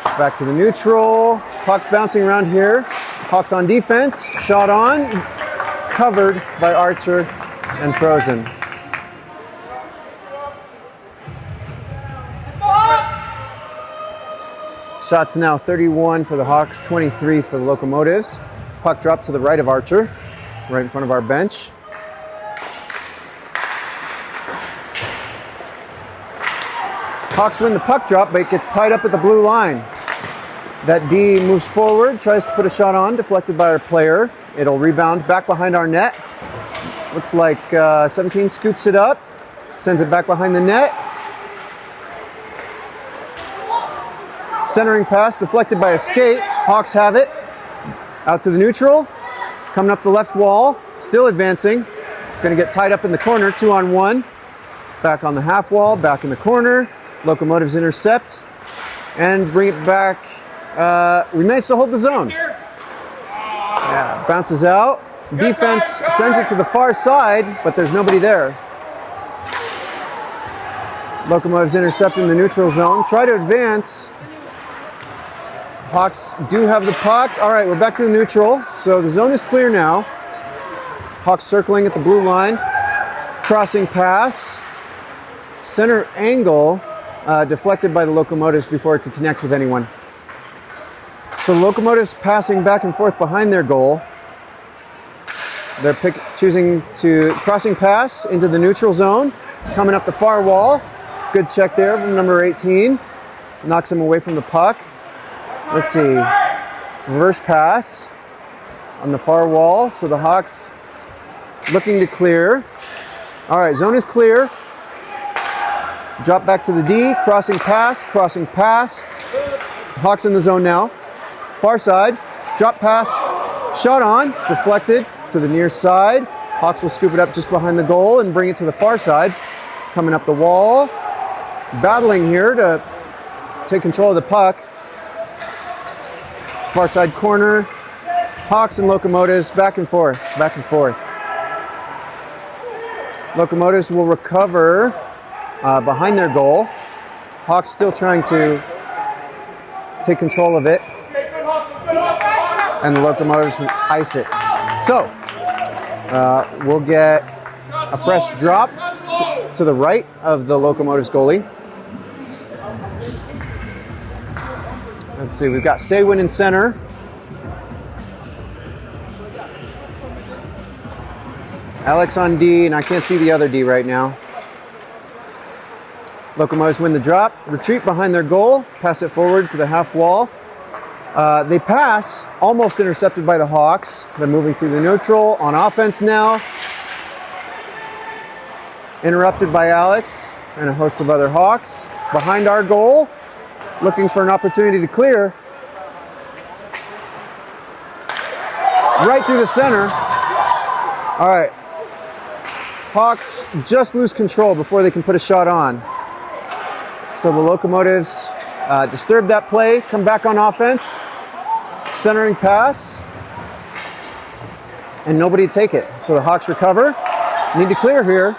Back to the neutral, puck bouncing around here. Hawks on defense, shot on, covered by Archer and frozen. Shots now 31 for the Hawks, 23 for the Locomotives. Puck drop to the right of Archer, right in front of our bench. Hawks win the puck drop, but it gets tied up at the blue line. That D moves forward, tries to put a shot on, deflected by our player. It'll rebound back behind our net. Looks like 17 scoops it up, sends it back behind the net. Centering pass, deflected by a skate. Hawks have it. Out to the neutral. Coming up the left wall, still advancing. Going to get tied up in the corner, 2-on-1. Back on the half wall, back in the corner. Locomotives intercept and bring it back. We managed to hold the zone. Yeah, bounces out. Defense sends it to the far side, but there's nobody there. Locomotives intercepting the neutral zone. Try to advance. Hawks do have the puck. All right, we're back to the neutral. So the zone is clear now. Hawks circling at the blue line. Crossing pass. Center angle deflected by the Locomotives before it could connect with anyone. So the Locomotives passing back and forth behind their goal. They're choosing to crossing pass into the neutral zone. Coming up the far wall. Good check there from number 18. Knocks him away from the puck. Let's see. Reverse pass on the far wall. So the Hawks looking to clear. All right, zone is clear. Drop back to the D. Crossing pass. Crossing pass. Hawks in the zone now. Far side. Drop pass. Shot on. Deflected to the near side. Hawks will scoop it up just behind the goal and bring it to the far side. Coming up the wall. Battling here to take control of the puck. Far side corner. Hawks and Locomotives back and forth, back and forth. Locomotives will recover behind their goal. Hawks still trying to take control of it. And the Locomotives ice it. So, we'll get a fresh drop to the right of the Locomotives goalie. Let's see, we've got Saywin in center. Alex on D, and I can't see the other D right now. Locomotives win the drop, retreat behind their goal, pass it forward to the half wall. They pass, almost intercepted by the Hawks. They're moving through the neutral on offense now. Interrupted by Alex and a host of other Hawks. Behind our goal, looking for an opportunity to clear. Right through the center. All right. Hawks just lose control before they can put a shot on. So the Locomotives disturb that play, come back on offense. Centering pass. And nobody take it. So the Hawks recover. Need to clear here.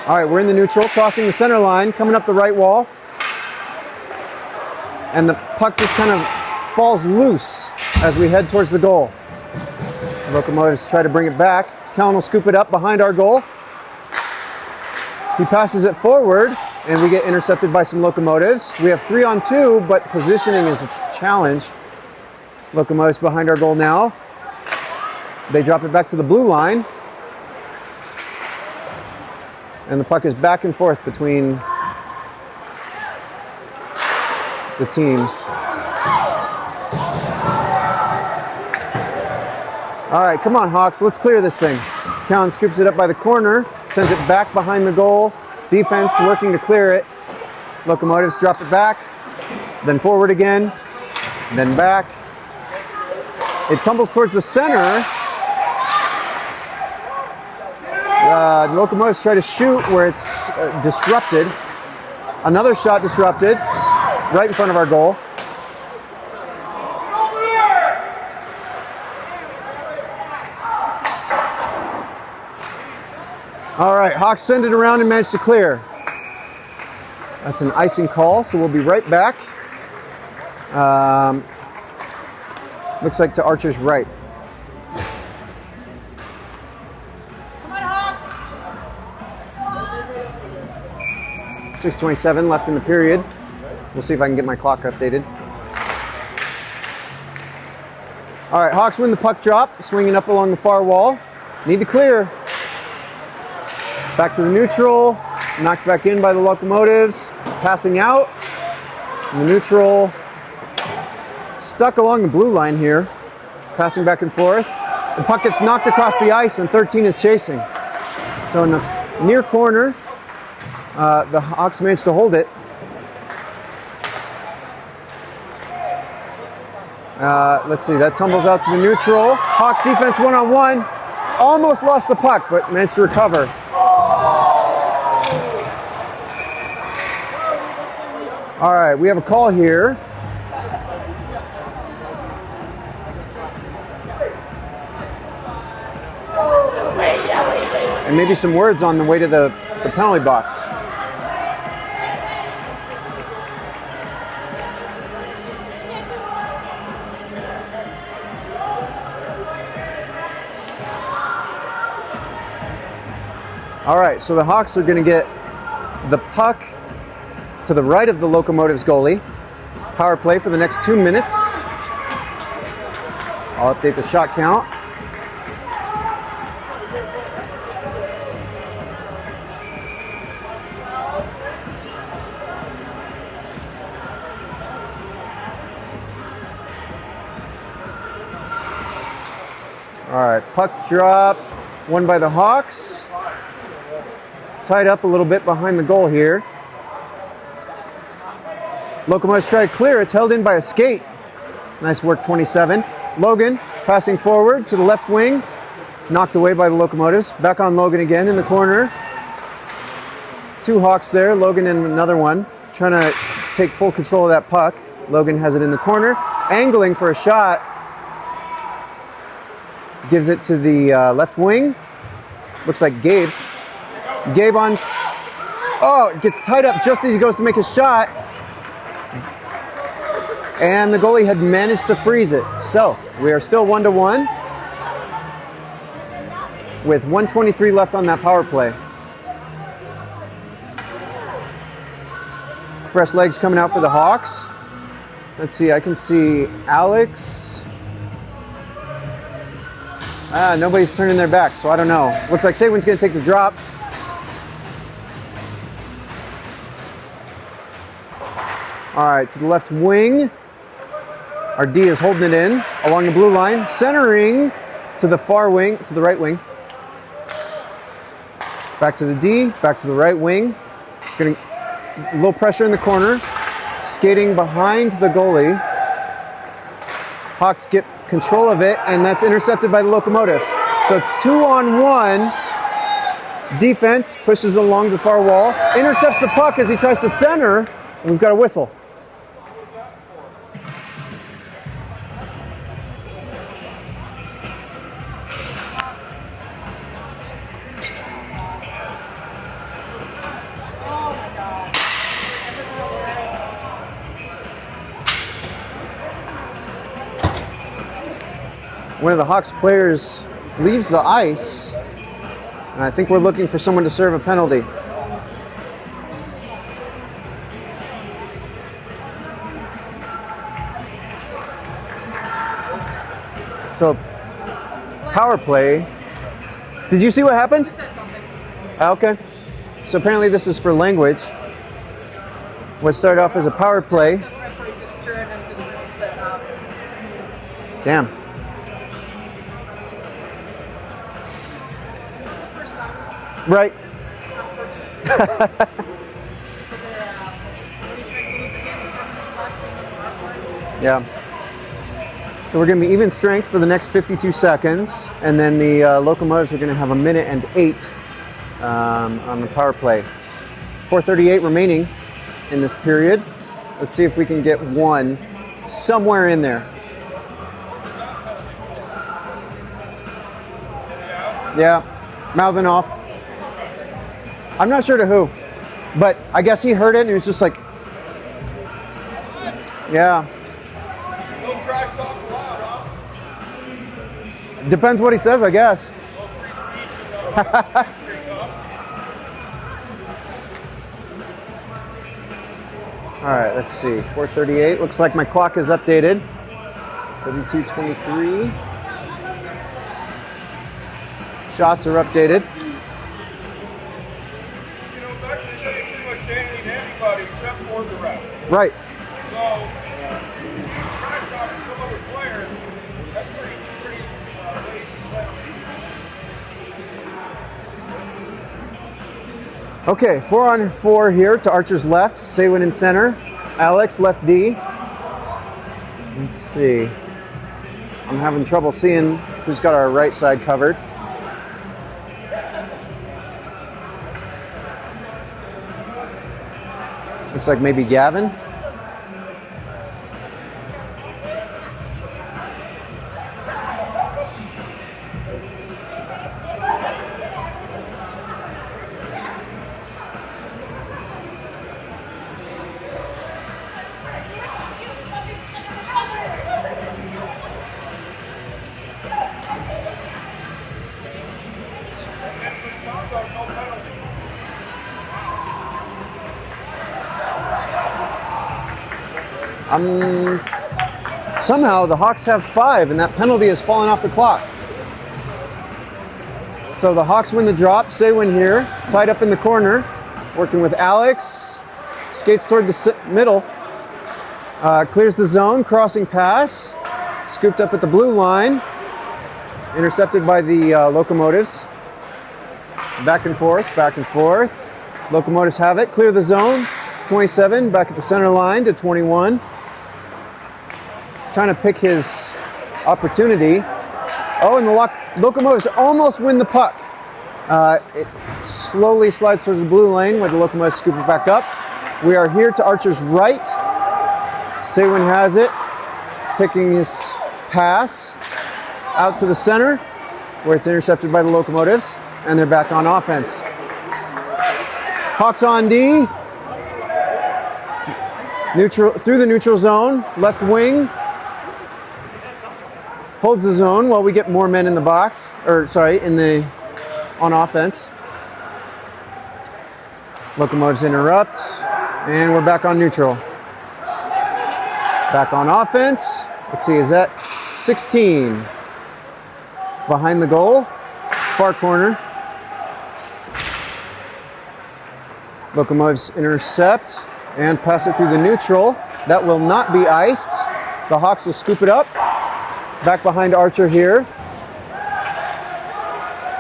All right, we're in the neutral, crossing the center line, coming up the right wall. And the puck just kind of falls loose as we head towards the goal. Locomotives try to bring it back. Callan will scoop it up behind our goal. He passes it forward, and we get intercepted by some Locomotives. We have 3-on-2, but positioning is a challenge. Locomotives behind our goal now. They drop it back to the blue line. And the puck is back and forth between the teams. All right, come on, Hawks. Let's clear this thing. Callan scoops it up by the corner, sends it back behind the goal. Defense working to clear it. Locomotives drop it back, then forward again, then back. It tumbles towards the center. Locomotives try to shoot where it's disrupted. Another shot disrupted, right in front of our goal. All right, Hawks send it around and manage to clear. That's an icing call, so we'll be right back. Looks like to Archer's right. Come on, Hawks! 6:27 left in the period. We'll see if I can get my clock updated. All right, Hawks win the puck drop, swinging up along the far wall. Need to clear. Back to the neutral, knocked back in by the Locomotives, passing out. And the neutral stuck along the blue line here, passing back and forth. The puck gets knocked across the ice and 13 is chasing. So in the near corner, the Hawks managed to hold it. Let's see, that tumbles out to the neutral. Hawks defense one-on-one. Almost lost the puck, but managed to recover. All right, we have a call here. And maybe some words on the way to the penalty box. All right, so the Hawks are going to get the puck to the right of the Locomotives goalie. Power play for the next 2 minutes. I'll update the shot count. All right, puck drop, won by the Hawks. Tied up a little bit behind the goal here. Locomotives try to clear. It's held in by a skate. Nice work, 27. Logan passing forward to the left wing. Knocked away by the Locomotives. Back on Logan again in the corner. 2 Hawks there. Logan and another one. Trying to take full control of that puck. Logan has it in the corner. Angling for a shot. Gives it to the left wing. Looks like Gabe. Gabe on. Oh, it gets tied up just as he goes to make a shot. And the goalie had managed to freeze it. So we are still 1-1 with 1:23 left on that power play. Fresh legs coming out for the Hawks. Let's see, I can see Alex. Nobody's turning their back, so I don't know. Looks like Saywin's going to take the drop. All right, to the left wing. Our D is holding it in along the blue line, centering to the far wing, to the right wing. Back to the D, back to the right wing. Getting a little pressure in the corner. Skating behind the goalie. Hawks get control of it, and that's intercepted by the Locomotives. So it's 2-on-1. Defense pushes along the far wall, intercepts the puck as he tries to center, and we've got a whistle. One of the Hawks players leaves the ice, and I think we're looking for someone to serve a penalty. So, power play. Did you see what happened? Okay. So apparently this is for language. What started off as a power play. Damn. Right. Yeah. So we're going to be even strength for the next 52 seconds, and then the Locomotives are going to have 1:08 on the power play. 4:38 remaining in this period. Let's see if we can get one somewhere in there. Yeah, mouthing off. I'm not sure to who, but I guess he heard it and he was just like, yeah. Depends what he says, I guess. All right, let's see. 4:38. Looks like my clock is updated. 32:23. Shots are updated. Right. So, trash talking some other player, that's pretty lazy. Okay, 4-on-4 here to Archer's left. Saywin in center. Alex left D. Let's see. I'm having trouble seeing who's got our right side covered. Looks like maybe Gavin. Somehow the Hawks have 5 and that penalty has fallen off the clock. So the Hawks win the drop, Say win here, tied up in the corner, working with Alex, skates toward the middle, clears the zone, crossing pass, scooped up at the blue line, intercepted by the Locomotives. Back and forth, back and forth. Locomotives have it, clear the zone, 27, back at the center line to 21. Trying to pick his opportunity. Oh, and the Locomotives almost win the puck. It slowly slides towards the blue lane where the Locomotives scoop it back up. We are here to Archer's right. Saywin has it, picking his pass out to the center where it's intercepted by the Locomotives, and they're back on offense. Hawks on D. Neutral, through the neutral zone, left wing. Holds the zone while we get more men in the box, on offense. Locomotives interrupt, and we're back on neutral. Back on offense. Let's see, is that 16? Behind the goal, far corner. Locomotives intercept and pass it through the neutral. That will not be iced. The Hawks will scoop it up. Back behind Archer here.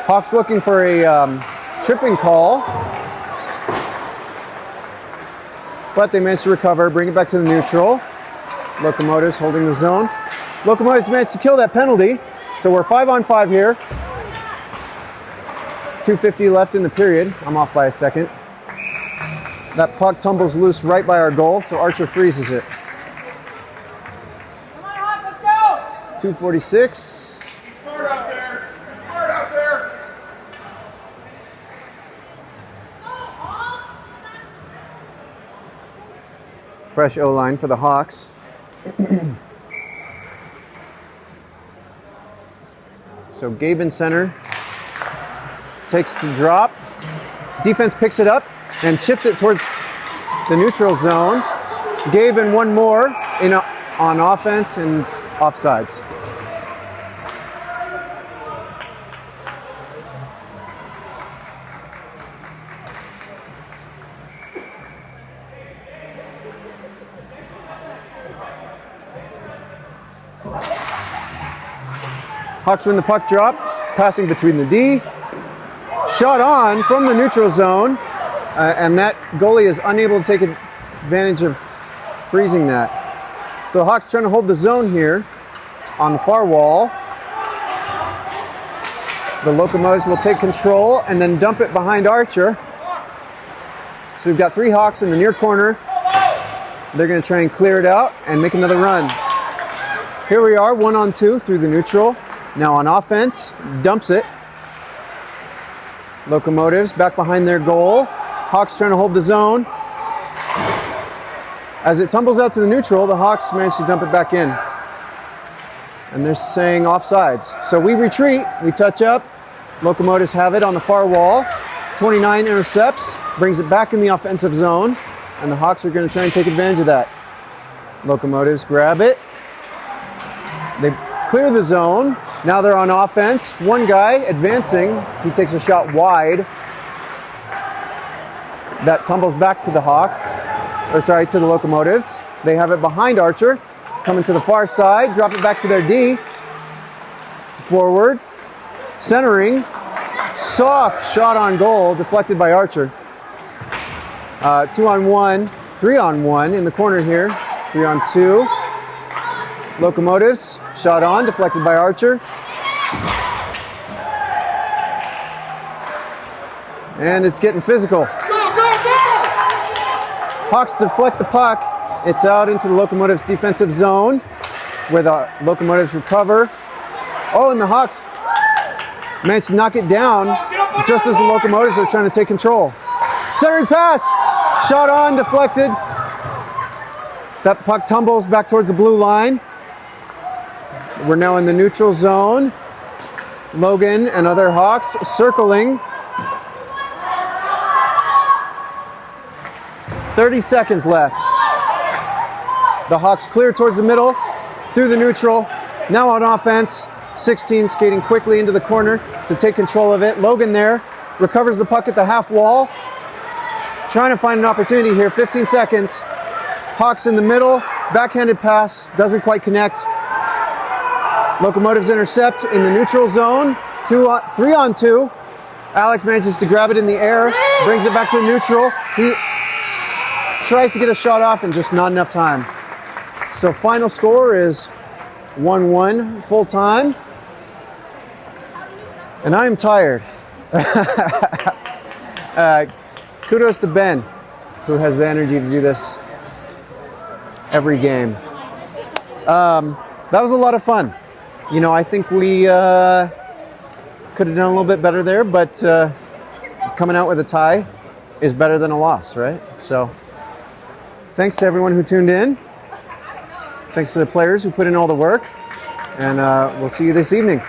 Hawks looking for a tripping call. But they managed to recover, bring it back to the neutral. Locomotives holding the zone. Locomotives managed to kill that penalty. So we're 5-on-5 here. 2:50 left in the period. I'm off by a second. That puck tumbles loose right by our goal, so Archer freezes it. 2:46. Smart out there. Smart out there. Fresh O-line for the Hawks. So Gabe in center. Takes the drop. Defense picks it up and chips it towards the neutral zone. Gabe and one more on offense and offsides. Hawks win the puck drop, passing between the D. Shot on from the neutral zone, and that goalie is unable to take advantage of freezing that. So the Hawks trying to hold the zone here on the far wall. The Locomotives will take control and then dump it behind Archer. So we've got 3 Hawks in the near corner. They're going to try and clear it out and make another run. Here we are, 1-on-2 through the neutral. Now on offense, dumps it. Locomotives back behind their goal. Hawks trying to hold the zone. As it tumbles out to the neutral, the Hawks manage to dump it back in. And they're saying offsides. So we retreat, we touch up. Locomotives have it on the far wall. 29 intercepts, brings it back in the offensive zone. And the Hawks are going to try and take advantage of that. Locomotives grab it. They clear the zone. Now they're on offense. One guy advancing. He takes a shot wide. That tumbles back to the Hawks. To the Locomotives. They have it behind Archer. Coming to the far side. Drop it back to their D. Forward. Centering. Soft shot on goal. Deflected by Archer. 2-on-1. 3-on-1 in the corner here. 3-on-2. Locomotives, shot on, deflected by Archer. And it's getting physical. Hawks deflect the puck. It's out into the Locomotives' defensive zone, where the Locomotives recover. Oh, and the Hawks managed to knock it down just as the Locomotives are trying to take control. Centering pass, shot on, deflected. That puck tumbles back towards the blue line. We're now in the neutral zone. Logan and other Hawks circling. 30 seconds left. The Hawks clear towards the middle, through the neutral. Now on offense, 16 skating quickly into the corner to take control of it. Logan there recovers the puck at the half wall. Trying to find an opportunity here, 15 seconds. Hawks in the middle, backhanded pass, doesn't quite connect. Locomotives intercept in the neutral zone, 3-on-2. Alex manages to grab it in the air, brings it back to the neutral. He tries to get a shot off and just not enough time. So final score is 1-1 full time. And I am tired. Kudos to Ben, who has the energy to do this every game. That was a lot of fun. You know, I think we could have done a little bit better there, but coming out with a tie is better than a loss, right? So thanks to everyone who tuned in. Thanks to the players who put in all the work. And we'll see you this evening.